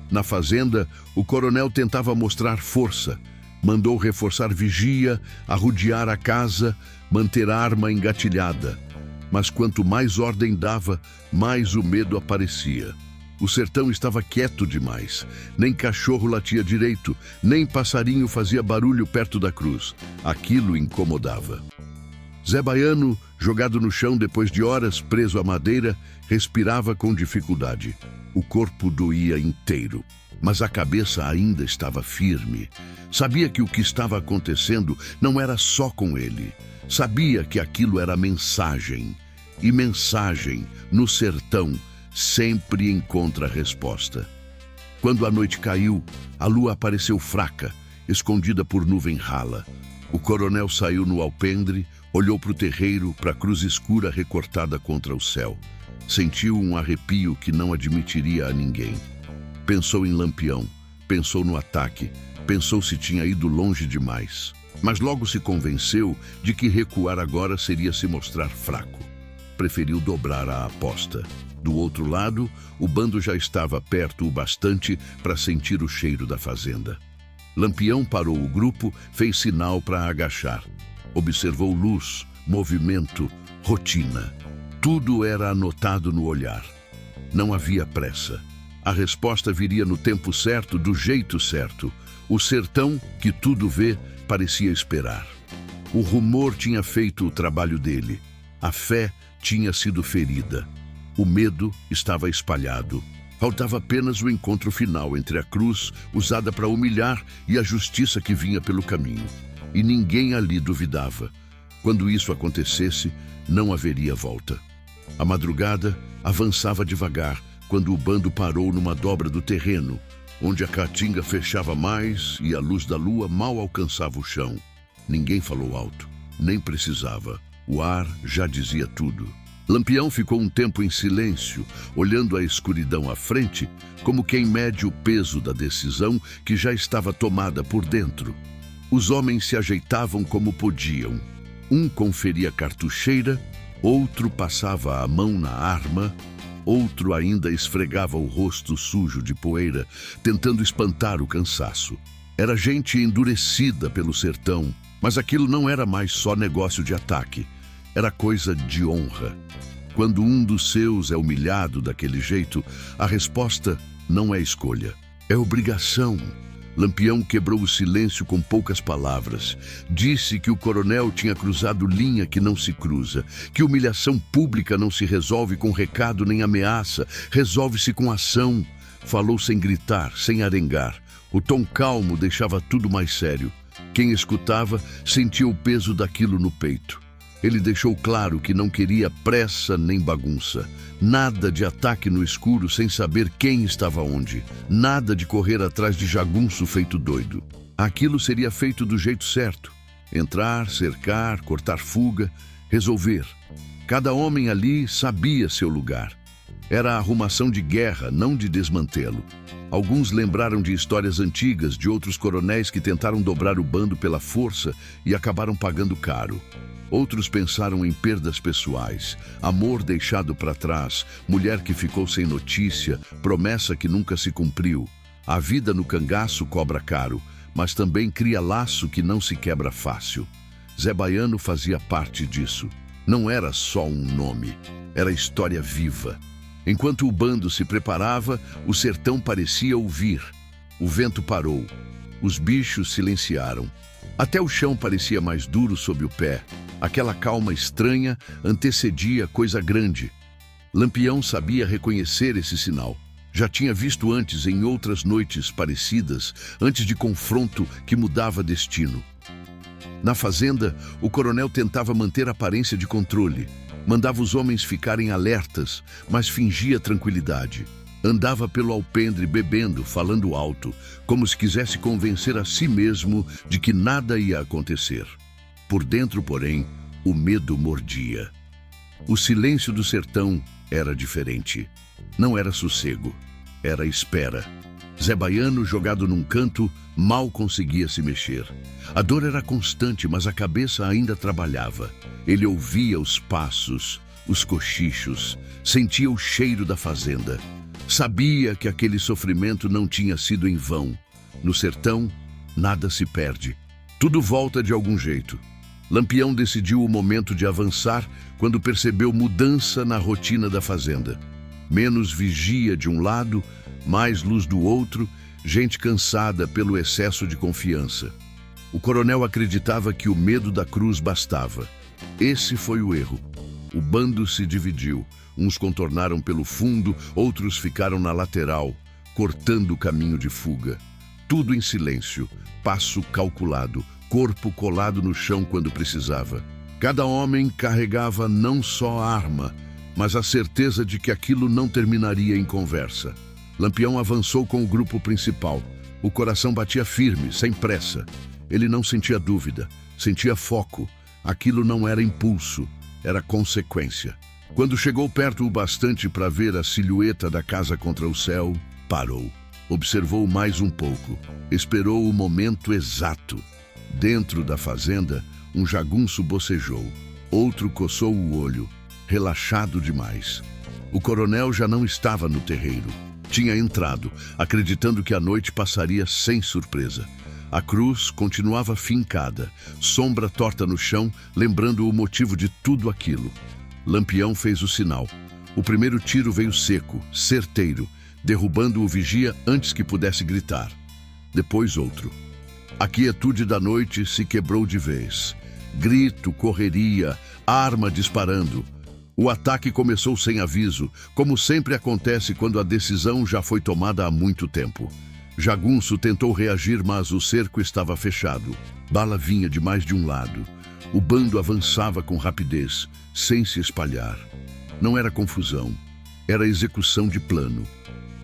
[SPEAKER 1] Na fazenda, o coronel tentava mostrar força. Mandou reforçar vigia, arrodear a casa, manter a arma engatilhada. Mas quanto mais ordem dava, mais o medo aparecia. O sertão estava quieto demais. Nem cachorro latia direito, nem passarinho fazia barulho perto da cruz. Aquilo incomodava. Zé Baiano, jogado no chão depois de horas preso à madeira, respirava com dificuldade. O corpo doía inteiro, mas a cabeça ainda estava firme. Sabia que o que estava acontecendo não era só com ele. Sabia que aquilo era mensagem. E mensagem, no sertão, sempre encontra resposta. Quando a noite caiu, a lua apareceu fraca, escondida por nuvem rala. O coronel saiu no alpendre, olhou para o terreiro, para a cruz escura recortada contra o céu. Sentiu um arrepio que não admitiria a ninguém. Pensou em Lampião, pensou no ataque, pensou se tinha ido longe demais. Mas logo se convenceu de que recuar agora seria se mostrar fraco. Preferiu dobrar a aposta. Do outro lado, o bando já estava perto o bastante para sentir o cheiro da fazenda. Lampião parou o grupo, fez sinal para agachar. Observou luz, movimento, rotina. Tudo era anotado no olhar. Não havia pressa. A resposta viria no tempo certo, do jeito certo. O sertão, que tudo vê, parecia esperar. O rumor tinha feito o trabalho dele. A fé tinha sido ferida. O medo estava espalhado. Faltava apenas o encontro final entre a cruz, usada para humilhar, e a justiça que vinha pelo caminho. E ninguém ali duvidava. Quando isso acontecesse, não haveria volta. A madrugada avançava devagar, quando o bando parou numa dobra do terreno, onde a caatinga fechava mais e a luz da lua mal alcançava o chão. Ninguém falou alto, nem precisava. O ar já dizia tudo. Lampião ficou um tempo em silêncio, olhando a escuridão à frente, como quem mede o peso da decisão que já estava tomada por dentro. Os homens se ajeitavam como podiam. Um conferia a cartucheira, outro passava a mão na arma, outro ainda esfregava o rosto sujo de poeira, tentando espantar o cansaço. Era gente endurecida pelo sertão, mas aquilo não era mais só negócio de ataque. Era coisa de honra. Quando um dos seus é humilhado daquele jeito, a resposta não é escolha, é obrigação. Lampião quebrou o silêncio com poucas palavras. Disse que o coronel tinha cruzado linha que não se cruza, que humilhação pública não se resolve com recado nem ameaça, resolve-se com ação. Falou sem gritar, sem arengar. O tom calmo deixava tudo mais sério. Quem escutava sentia o peso daquilo no peito. Ele deixou claro que não queria pressa nem bagunça. Nada de ataque no escuro sem saber quem estava onde. Nada de correr atrás de jagunço feito doido. Aquilo seria feito do jeito certo. Entrar, cercar, cortar fuga, resolver. Cada homem ali sabia seu lugar. Era a arrumação de guerra, não de desmantelo. Alguns lembraram de histórias antigas de outros coronéis que tentaram dobrar o bando pela força e acabaram pagando caro. Outros pensaram em perdas pessoais, amor deixado para trás, mulher que ficou sem notícia, promessa que nunca se cumpriu. A vida no cangaço cobra caro, mas também cria laço que não se quebra fácil. Zé Baiano fazia parte disso. Não era só um nome, era história viva. Enquanto o bando se preparava, o sertão parecia ouvir. O vento parou. Os bichos silenciaram. Até o chão parecia mais duro sob o pé. Aquela calma estranha antecedia coisa grande. Lampião sabia reconhecer esse sinal. Já tinha visto antes em outras noites parecidas, antes de confronto que mudava destino. Na fazenda, o coronel tentava manter a aparência de controle. Mandava os homens ficarem alertas, mas fingia tranquilidade. Andava pelo alpendre bebendo, falando alto, como se quisesse convencer a si mesmo de que nada ia acontecer. Por dentro, porém, o medo mordia. O silêncio do sertão era diferente. Não era sossego, era espera. Zé Baiano, jogado num canto, mal conseguia se mexer. A dor era constante, mas a cabeça ainda trabalhava. Ele ouvia os passos, os cochichos, sentia o cheiro da fazenda. Sabia que aquele sofrimento não tinha sido em vão. No sertão, nada se perde. Tudo volta de algum jeito. Lampião decidiu o momento de avançar quando percebeu mudança na rotina da fazenda. Menos vigia de um lado, mais luz do outro, gente cansada pelo excesso de confiança. O coronel acreditava que o medo da cruz bastava. Esse foi o erro. O bando se dividiu. Uns contornaram pelo fundo, outros ficaram na lateral, cortando o caminho de fuga. Tudo em silêncio, passo calculado, corpo colado no chão quando precisava. Cada homem carregava não só a arma, mas a certeza de que aquilo não terminaria em conversa. Lampião avançou com o grupo principal. O coração batia firme, sem pressa. Ele não sentia dúvida, sentia foco. Aquilo não era impulso, era consequência. Quando chegou perto o bastante para ver a silhueta da casa contra o céu, parou. Observou mais um pouco. Esperou o momento exato. Dentro da fazenda, um jagunço bocejou. Outro coçou o olho, relaxado demais. O coronel já não estava no terreiro. Tinha entrado, acreditando que a noite passaria sem surpresa. A cruz continuava fincada, sombra torta no chão, lembrando o motivo de tudo aquilo. Lampião fez o sinal. O primeiro tiro veio seco, certeiro, derrubando o vigia antes que pudesse gritar. Depois outro. A quietude da noite se quebrou de vez. Grito, correria, arma disparando. O ataque começou sem aviso, como sempre acontece quando a decisão já foi tomada há muito tempo. Jagunço tentou reagir, mas o cerco estava fechado. Bala vinha de mais de um lado. O bando avançava com rapidez, sem se espalhar. Não era confusão, era execução de plano.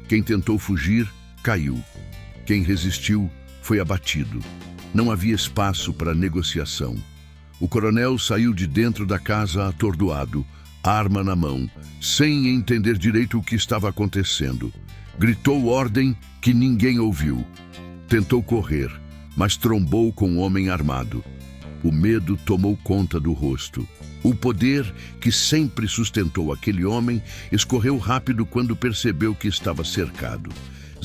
[SPEAKER 1] Quem tentou fugir, caiu. Quem resistiu, foi abatido. Não havia espaço para negociação. O coronel saiu de dentro da casa atordoado, arma na mão, sem entender direito o que estava acontecendo. Gritou ordem que ninguém ouviu. Tentou correr, mas trombou com um homem armado. O medo tomou conta do rosto. O poder que sempre sustentou aquele homem escorreu rápido quando percebeu que estava cercado.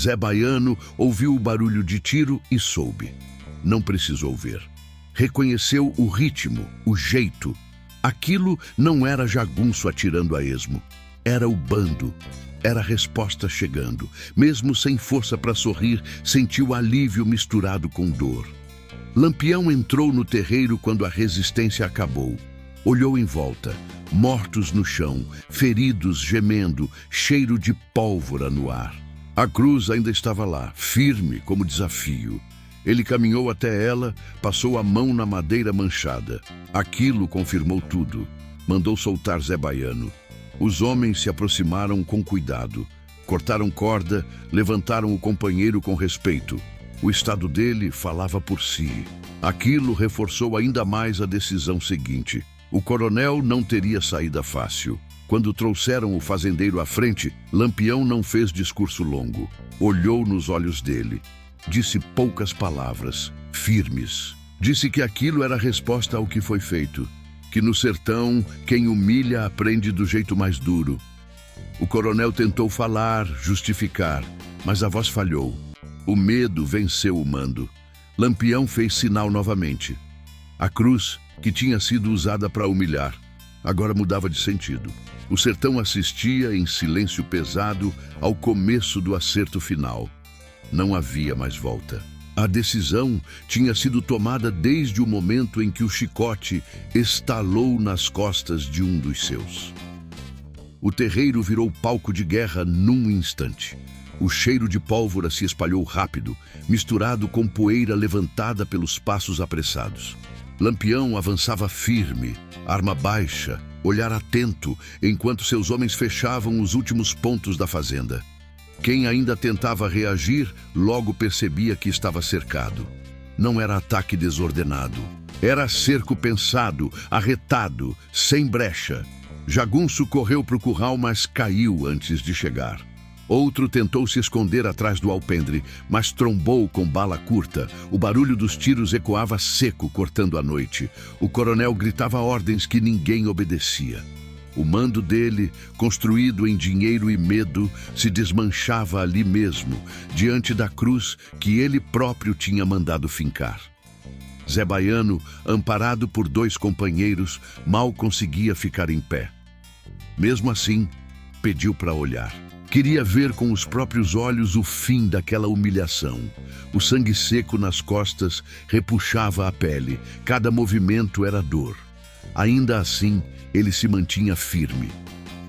[SPEAKER 1] Zé Baiano ouviu o barulho de tiro e soube. Não precisou ver. Reconheceu o ritmo, o jeito. Aquilo não era jagunço atirando a esmo. Era o bando. Era a resposta chegando. Mesmo sem força para sorrir, sentiu alívio misturado com dor. Lampião entrou no terreiro quando a resistência acabou. Olhou em volta. Mortos no chão, feridos gemendo, cheiro de pólvora no ar. A cruz ainda estava lá, firme como desafio. Ele caminhou até ela, passou a mão na madeira manchada. Aquilo confirmou tudo. Mandou soltar Zé Baiano. Os homens se aproximaram com cuidado. Cortaram corda, levantaram o companheiro com respeito. O estado dele falava por si. Aquilo reforçou ainda mais a decisão seguinte. O coronel não teria saída fácil. Quando trouxeram o fazendeiro à frente, Lampião não fez discurso longo. Olhou nos olhos dele. Disse poucas palavras, firmes. Disse que aquilo era a resposta ao que foi feito. Que no sertão, quem humilha aprende do jeito mais duro. O coronel tentou falar, justificar, mas a voz falhou. O medo venceu o mando. Lampião fez sinal novamente. A cruz, que tinha sido usada para humilhar, agora mudava de sentido. O sertão assistia em silêncio pesado ao começo do acerto final. Não havia mais volta. A decisão tinha sido tomada desde o momento em que o chicote estalou nas costas de um dos seus. O terreiro virou palco de guerra num instante. O cheiro de pólvora se espalhou rápido, misturado com poeira levantada pelos passos apressados. Lampião avançava firme, arma baixa, olhar atento, enquanto seus homens fechavam os últimos pontos da fazenda. Quem ainda tentava reagir, logo percebia que estava cercado. Não era ataque desordenado. Era cerco pensado, arretado, sem brecha. Jagunço correu para o curral, mas caiu antes de chegar. Outro tentou se esconder atrás do alpendre, mas trombou com bala curta. O barulho dos tiros ecoava seco, cortando a noite. O coronel gritava ordens que ninguém obedecia. O mando dele, construído em dinheiro e medo, se desmanchava ali mesmo, diante da cruz que ele próprio tinha mandado fincar. Zé Baiano, amparado por dois companheiros, mal conseguia ficar em pé. Mesmo assim, pediu para olhar. Queria ver com os próprios olhos o fim daquela humilhação. O sangue seco nas costas repuxava a pele. Cada movimento era dor. Ainda assim, ele se mantinha firme.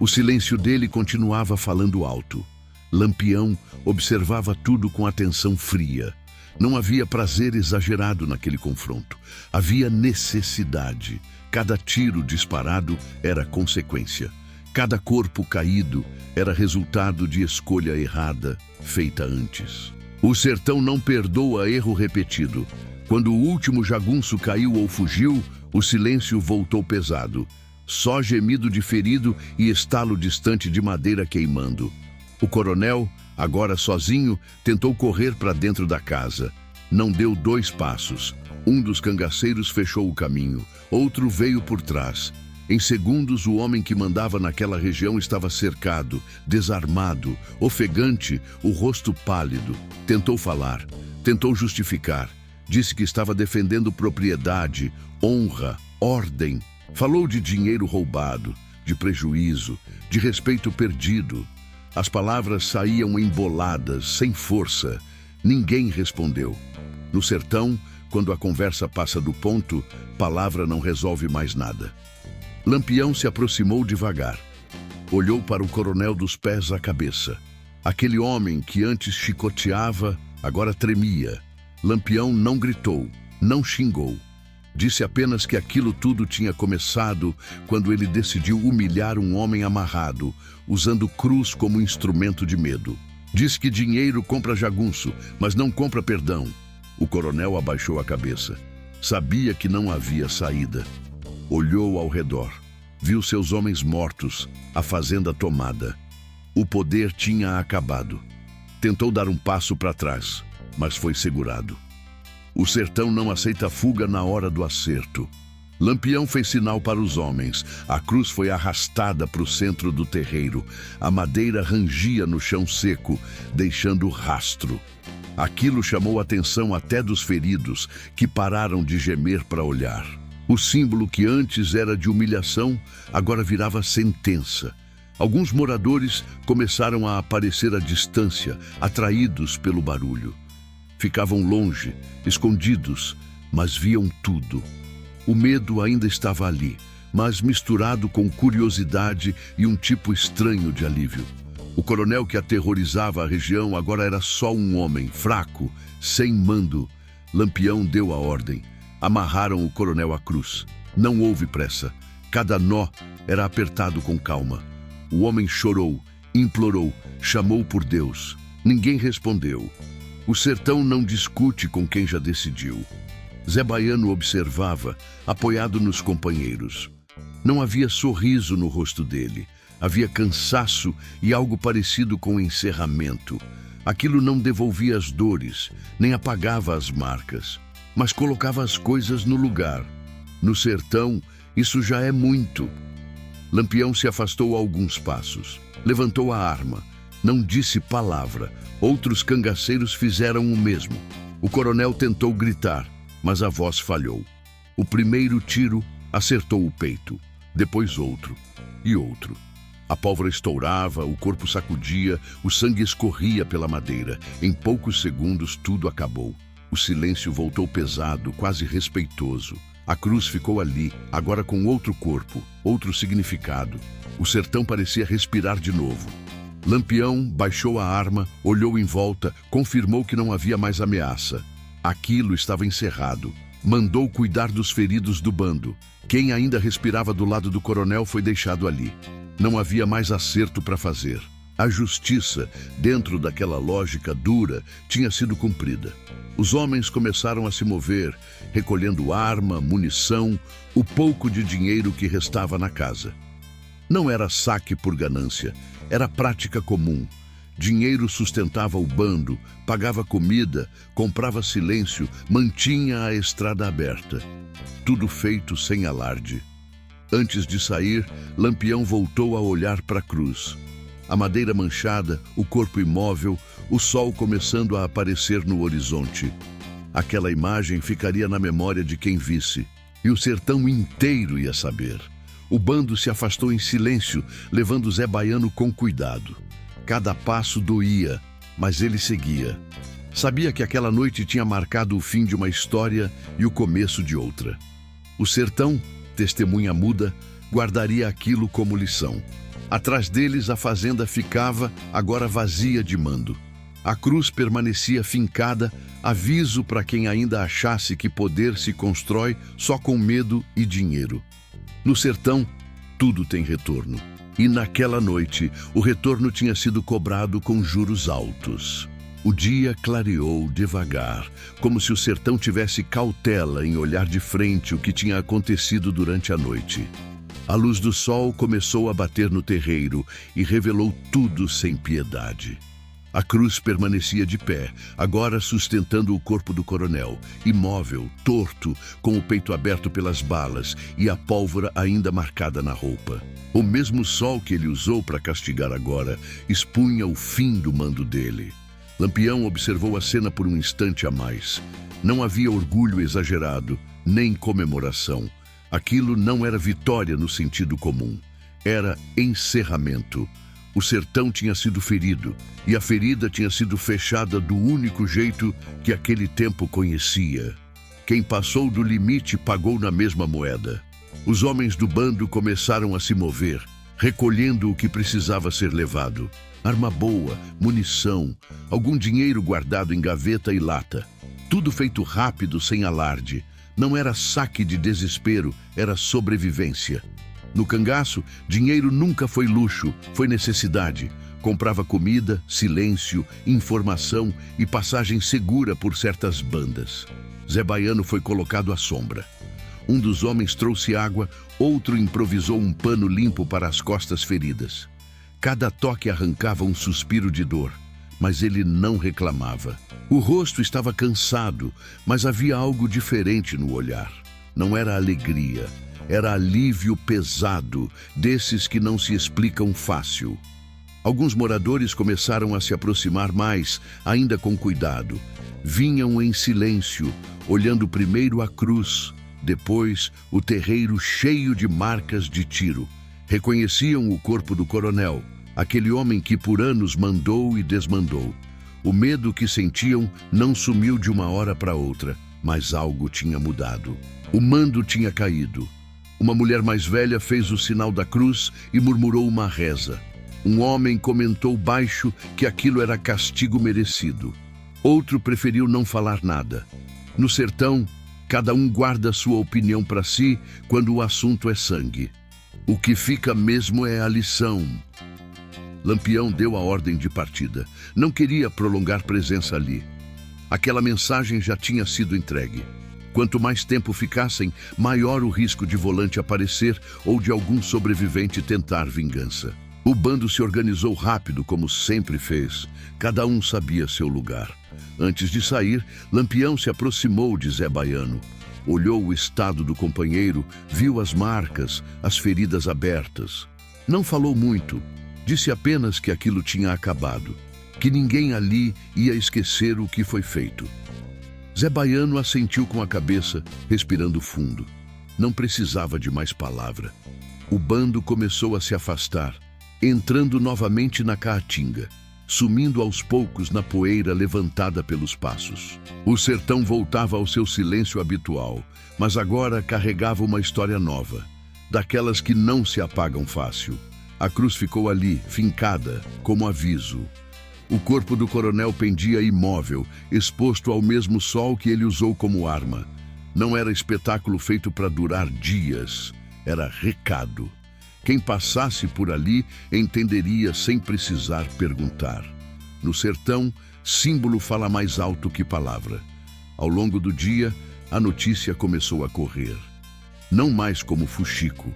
[SPEAKER 1] O silêncio dele continuava falando alto. Lampião observava tudo com atenção fria. Não havia prazer exagerado naquele confronto. Havia necessidade. Cada tiro disparado era consequência. Cada corpo caído era resultado de escolha errada, feita antes. O sertão não perdoa erro repetido. Quando o último jagunço caiu ou fugiu, o silêncio voltou pesado. Só gemido de ferido e estalo distante de madeira queimando. O coronel, agora sozinho, tentou correr para dentro da casa. Não deu 2 passos. Um dos cangaceiros fechou o caminho. Outro veio por trás. Em segundos, o homem que mandava naquela região estava cercado, desarmado, ofegante, o rosto pálido. Tentou falar, tentou justificar. Disse que estava defendendo propriedade, honra, ordem. Falou de dinheiro roubado, de prejuízo, de respeito perdido. As palavras saíam emboladas, sem força. Ninguém respondeu. No sertão, quando a conversa passa do ponto, palavra não resolve mais nada. Lampião se aproximou devagar. Olhou para o coronel dos pés à cabeça. Aquele homem que antes chicoteava, agora tremia. Lampião não gritou, não xingou. Disse apenas que aquilo tudo tinha começado quando ele decidiu humilhar um homem amarrado, usando cruz como instrumento de medo. Disse que dinheiro compra jagunço, mas não compra perdão. O coronel abaixou a cabeça. Sabia que não havia saída. Olhou ao redor. Viu seus homens mortos, a fazenda tomada. O poder tinha acabado. Tentou dar um passo para trás, mas foi segurado. O sertão não aceita fuga na hora do acerto. Lampião fez sinal para os homens. A cruz foi arrastada para o centro do terreiro. A madeira rangia no chão seco, deixando rastro. Aquilo chamou a atenção até dos feridos, que pararam de gemer para olhar. O símbolo que antes era de humilhação, agora virava sentença. Alguns moradores começaram a aparecer à distância, atraídos pelo barulho. Ficavam longe, escondidos, mas viam tudo. O medo ainda estava ali, mas misturado com curiosidade e um tipo estranho de alívio. O coronel que aterrorizava a região agora era só um homem, fraco, sem mando. Lampião deu a ordem. Amarraram o coronel à cruz. Não houve pressa. Cada nó era apertado com calma. O homem chorou, implorou, chamou por Deus. Ninguém respondeu. O sertão não discute com quem já decidiu. Zé Baiano observava, apoiado nos companheiros. Não havia sorriso no rosto dele. Havia cansaço e algo parecido com encerramento. Aquilo não devolvia as dores, nem apagava as marcas, mas colocava as coisas no lugar. No sertão, isso já é muito. Lampião se afastou alguns passos. Levantou a arma. Não disse palavra. Outros cangaceiros fizeram o mesmo. O coronel tentou gritar, mas a voz falhou. O primeiro tiro acertou o peito. Depois outro e outro. A pólvora estourava, o corpo sacudia, o sangue escorria pela madeira. Em poucos segundos tudo acabou. O silêncio voltou pesado, quase respeitoso. A cruz ficou ali, agora com outro corpo, outro significado. O sertão parecia respirar de novo. Lampião baixou a arma, olhou em volta, confirmou que não havia mais ameaça. Aquilo estava encerrado. Mandou cuidar dos feridos do bando. Quem ainda respirava do lado do coronel foi deixado ali. Não havia mais acerto para fazer. A justiça, dentro daquela lógica dura, tinha sido cumprida. Os homens começaram a se mover, recolhendo arma, munição, o pouco de dinheiro que restava na casa. Não era saque por ganância, era prática comum. Dinheiro sustentava o bando, pagava comida, comprava silêncio, mantinha a estrada aberta. Tudo feito sem alarde. Antes de sair, Lampião voltou a olhar para a cruz. A madeira manchada, o corpo imóvel, o sol começando a aparecer no horizonte. Aquela imagem ficaria na memória de quem visse, e o sertão inteiro ia saber. O bando se afastou em silêncio, levando Zé Baiano com cuidado. Cada passo doía, mas ele seguia. Sabia que aquela noite tinha marcado o fim de uma história e o começo de outra. O sertão, testemunha muda, guardaria aquilo como lição. Atrás deles a fazenda ficava, agora vazia de mando. A cruz permanecia fincada, aviso para quem ainda achasse que poder se constrói só com medo e dinheiro. No sertão, tudo tem retorno. E naquela noite, o retorno tinha sido cobrado com juros altos. O dia clareou devagar, como se o sertão tivesse cautela em olhar de frente o que tinha acontecido durante a noite. A luz do sol começou a bater no terreiro e revelou tudo sem piedade. A cruz permanecia de pé, agora sustentando o corpo do coronel, imóvel, torto, com o peito aberto pelas balas e a pólvora ainda marcada na roupa. O mesmo sol que ele usou para castigar agora expunha o fim do mando dele. Lampião observou a cena por um instante a mais. Não havia orgulho exagerado, nem comemoração. Aquilo não era vitória no sentido comum. Era encerramento. O sertão tinha sido ferido, e a ferida tinha sido fechada do único jeito que aquele tempo conhecia. Quem passou do limite pagou na mesma moeda. Os homens do bando começaram a se mover, recolhendo o que precisava ser levado. Arma boa, munição, algum dinheiro guardado em gaveta e lata. Tudo feito rápido, sem alarde. Não era saque de desespero, era sobrevivência. No cangaço, dinheiro nunca foi luxo, foi necessidade. Comprava comida, silêncio, informação e passagem segura por certas bandas. Zé Baiano foi colocado à sombra. Um dos homens trouxe água, outro improvisou um pano limpo para as costas feridas. Cada toque arrancava um suspiro de dor, mas ele não reclamava. O rosto estava cansado, mas havia algo diferente no olhar. Não era alegria, era alívio pesado, desses que não se explicam fácil. Alguns moradores começaram a se aproximar mais, ainda com cuidado. Vinham em silêncio, olhando primeiro a cruz, depois o terreiro cheio de marcas de tiro. Reconheciam o corpo do coronel, aquele homem que por anos mandou e desmandou. O medo que sentiam não sumiu de uma hora para outra, mas algo tinha mudado. O mando tinha caído. Uma mulher mais velha fez o sinal da cruz e murmurou uma reza. Um homem comentou baixo que aquilo era castigo merecido. Outro preferiu não falar nada. No sertão, cada um guarda sua opinião para si quando o assunto é sangue. O que fica mesmo é a lição. Lampião deu a ordem de partida. Não queria prolongar presença ali. Aquela mensagem já tinha sido entregue. Quanto mais tempo ficassem, maior o risco de Volante aparecer ou de algum sobrevivente tentar vingança. O bando se organizou rápido, como sempre fez. Cada um sabia seu lugar. Antes de sair, Lampião se aproximou de Zé Baiano. Olhou o estado do companheiro, viu as marcas, as feridas abertas. Não falou muito. Disse apenas que aquilo tinha acabado, que ninguém ali ia esquecer o que foi feito. Zé Baiano assentiu com a cabeça, respirando fundo. Não precisava de mais palavra. O bando começou a se afastar, entrando novamente na caatinga, sumindo aos poucos na poeira levantada pelos passos. O sertão voltava ao seu silêncio habitual, mas agora carregava uma história nova, daquelas que não se apagam fácil. A cruz ficou ali, fincada, como aviso. O corpo do coronel pendia imóvel, exposto ao mesmo sol que ele usou como arma. Não era espetáculo feito para durar dias, era recado. Quem passasse por ali entenderia sem precisar perguntar. No sertão, símbolo fala mais alto que palavra. Ao longo do dia, a notícia começou a correr. Não mais como fuxico,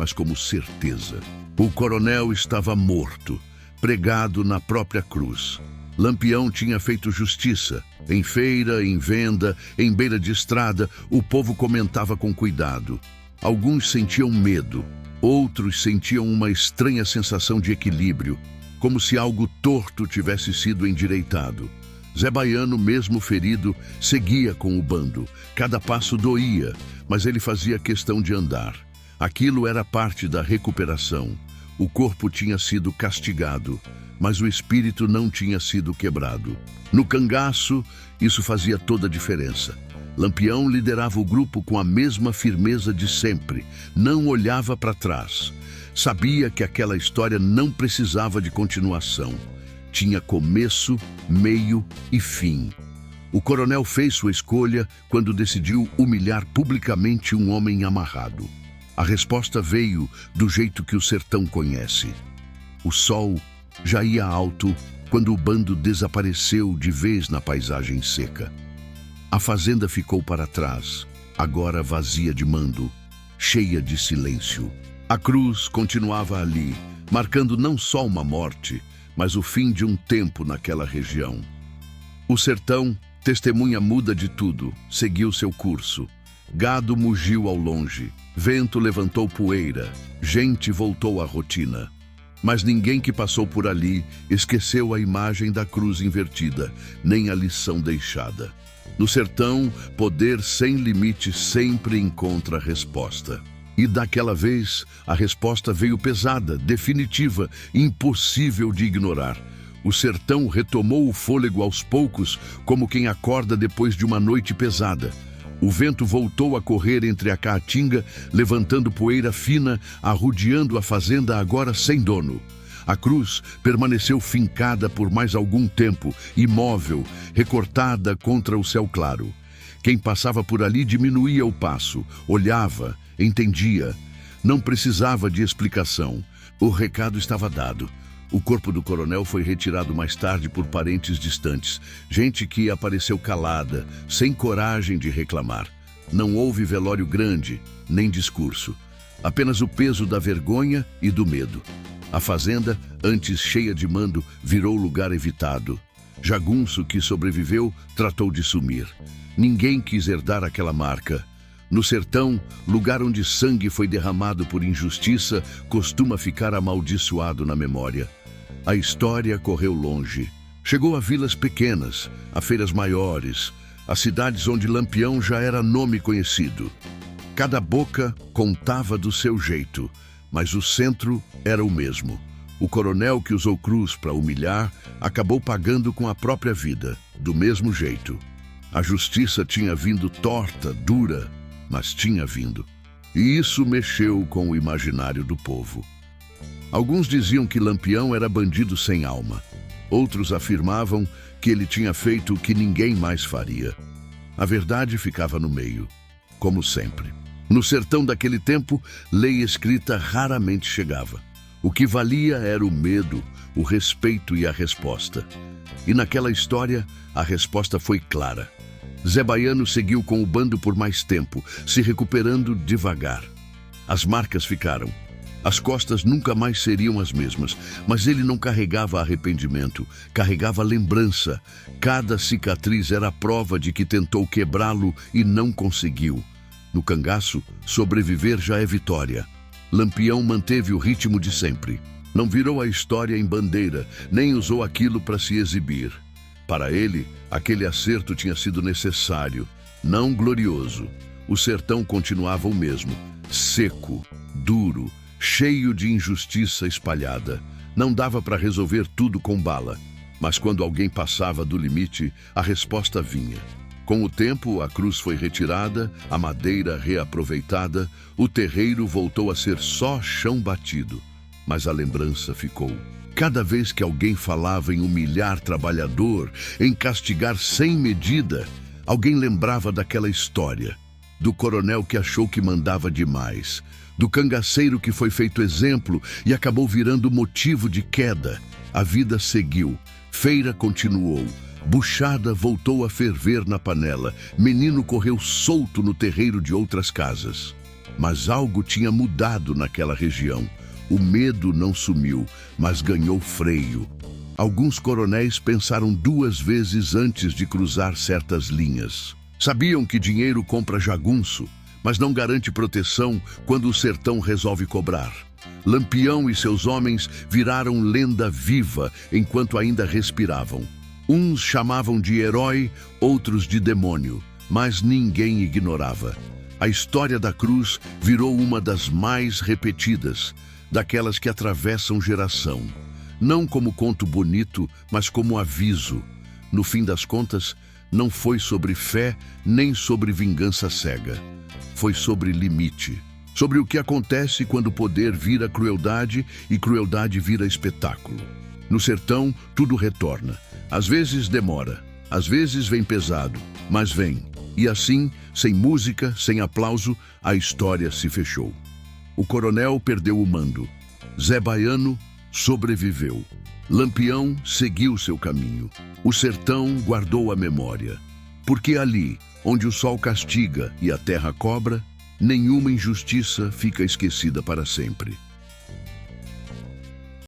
[SPEAKER 1] mas como certeza. O coronel estava morto, pregado na própria cruz. Lampião tinha feito justiça. Em feira, em venda, em beira de estrada, o povo comentava com cuidado. Alguns sentiam medo, outros sentiam uma estranha sensação de equilíbrio, como se algo torto tivesse sido endireitado. Zé Baiano, mesmo ferido, seguia com o bando. Cada passo doía, mas ele fazia questão de andar. Aquilo era parte da recuperação. O corpo tinha sido castigado, mas o espírito não tinha sido quebrado. No cangaço, isso fazia toda a diferença. Lampião liderava o grupo com a mesma firmeza de sempre, não olhava para trás. Sabia que aquela história não precisava de continuação. Tinha começo, meio e fim. O coronel fez sua escolha quando decidiu humilhar publicamente um homem amarrado. A resposta veio do jeito que o sertão conhece. O sol já ia alto quando o bando desapareceu de vez na paisagem seca. A fazenda ficou para trás, agora vazia de mando, cheia de silêncio. A cruz continuava ali, marcando não só uma morte, mas o fim de um tempo naquela região. O sertão, testemunha muda de tudo, seguiu seu curso. Gado mugiu ao longe, vento levantou poeira, gente voltou à rotina. Mas ninguém que passou por ali esqueceu a imagem da cruz invertida, nem a lição deixada. No sertão, poder sem limite sempre encontra resposta. E daquela vez, a resposta veio pesada, definitiva, impossível de ignorar. O sertão retomou o fôlego aos poucos, como quem acorda depois de uma noite pesada. O vento voltou a correr entre a caatinga, levantando poeira fina, arrodeando a fazenda agora sem dono. A cruz permaneceu fincada por mais algum tempo, imóvel, recortada contra o céu claro. Quem passava por ali diminuía o passo, olhava, entendia. Não precisava de explicação. O recado estava dado. O corpo do coronel foi retirado mais tarde por parentes distantes, gente que apareceu calada, sem coragem de reclamar. Não houve velório grande, nem discurso. Apenas o peso da vergonha e do medo. A fazenda, antes cheia de mando, virou lugar evitado, Jagunço, que sobreviveu, tratou de sumir. Ninguém quis herdar aquela marca. No sertão, lugar onde sangue foi derramado por injustiça, costuma ficar amaldiçoado na memória. A história correu longe. Chegou a vilas pequenas, a feiras maiores, a cidades onde Lampião já era nome conhecido. Cada boca contava do seu jeito, mas o centro era o mesmo. O coronel que usou cruz para humilhar acabou pagando com a própria vida, do mesmo jeito. A justiça tinha vindo torta, dura, mas tinha vindo. E isso mexeu com o imaginário do povo. Alguns diziam que Lampião era bandido sem alma. Outros afirmavam que ele tinha feito o que ninguém mais faria. A verdade ficava no meio, como sempre. No sertão daquele tempo, lei escrita raramente chegava. O que valia era o medo, o respeito e a resposta. E naquela história, a resposta foi clara. Zé Baiano seguiu com o bando por mais tempo, se recuperando devagar. As marcas ficaram. As costas nunca mais seriam as mesmas, mas ele não carregava arrependimento, carregava lembrança. Cada cicatriz era a prova de que tentou quebrá-lo e não conseguiu. No cangaço, sobreviver já é vitória. Lampião manteve o ritmo de sempre. Não virou a história em bandeira, nem usou aquilo para se exibir. Para ele, aquele acerto tinha sido necessário, não glorioso. O sertão continuava o mesmo, seco, duro, cheio de injustiça espalhada. Não dava para resolver tudo com bala, mas quando alguém passava do limite, a resposta vinha. Com o tempo, a cruz foi retirada, a madeira reaproveitada, o terreiro voltou a ser só chão batido. Mas a lembrança ficou. Cada vez que alguém falava em humilhar trabalhador, em castigar sem medida, alguém lembrava daquela história. Do coronel que achou que mandava demais, do cangaceiro que foi feito exemplo e acabou virando motivo de queda. A vida seguiu, feira continuou, buchada voltou a ferver na panela, menino correu solto no terreiro de outras casas. Mas algo tinha mudado naquela região. O medo não sumiu, mas ganhou freio. Alguns coronéis pensaram duas vezes antes de cruzar certas linhas. Sabiam que dinheiro compra jagunço, mas não garante proteção quando o sertão resolve cobrar. Lampião e seus homens viraram lenda viva enquanto ainda respiravam. Uns chamavam de herói, outros de demônio, mas ninguém ignorava. A história da cruz virou uma das mais repetidas, daquelas que atravessam geração. Não como conto bonito, mas como aviso. No fim das contas, não foi sobre fé nem sobre vingança cega. Foi sobre limite. Sobre o que acontece quando o poder vira crueldade e crueldade vira espetáculo. No sertão, tudo retorna. Às vezes demora, às vezes vem pesado, mas vem. E assim, sem música, sem aplauso, a história se fechou. O coronel perdeu o mando. Zé Baiano sobreviveu. Lampião seguiu seu caminho. O sertão guardou a memória. Porque ali, onde o sol castiga e a terra cobra, nenhuma injustiça fica esquecida para sempre.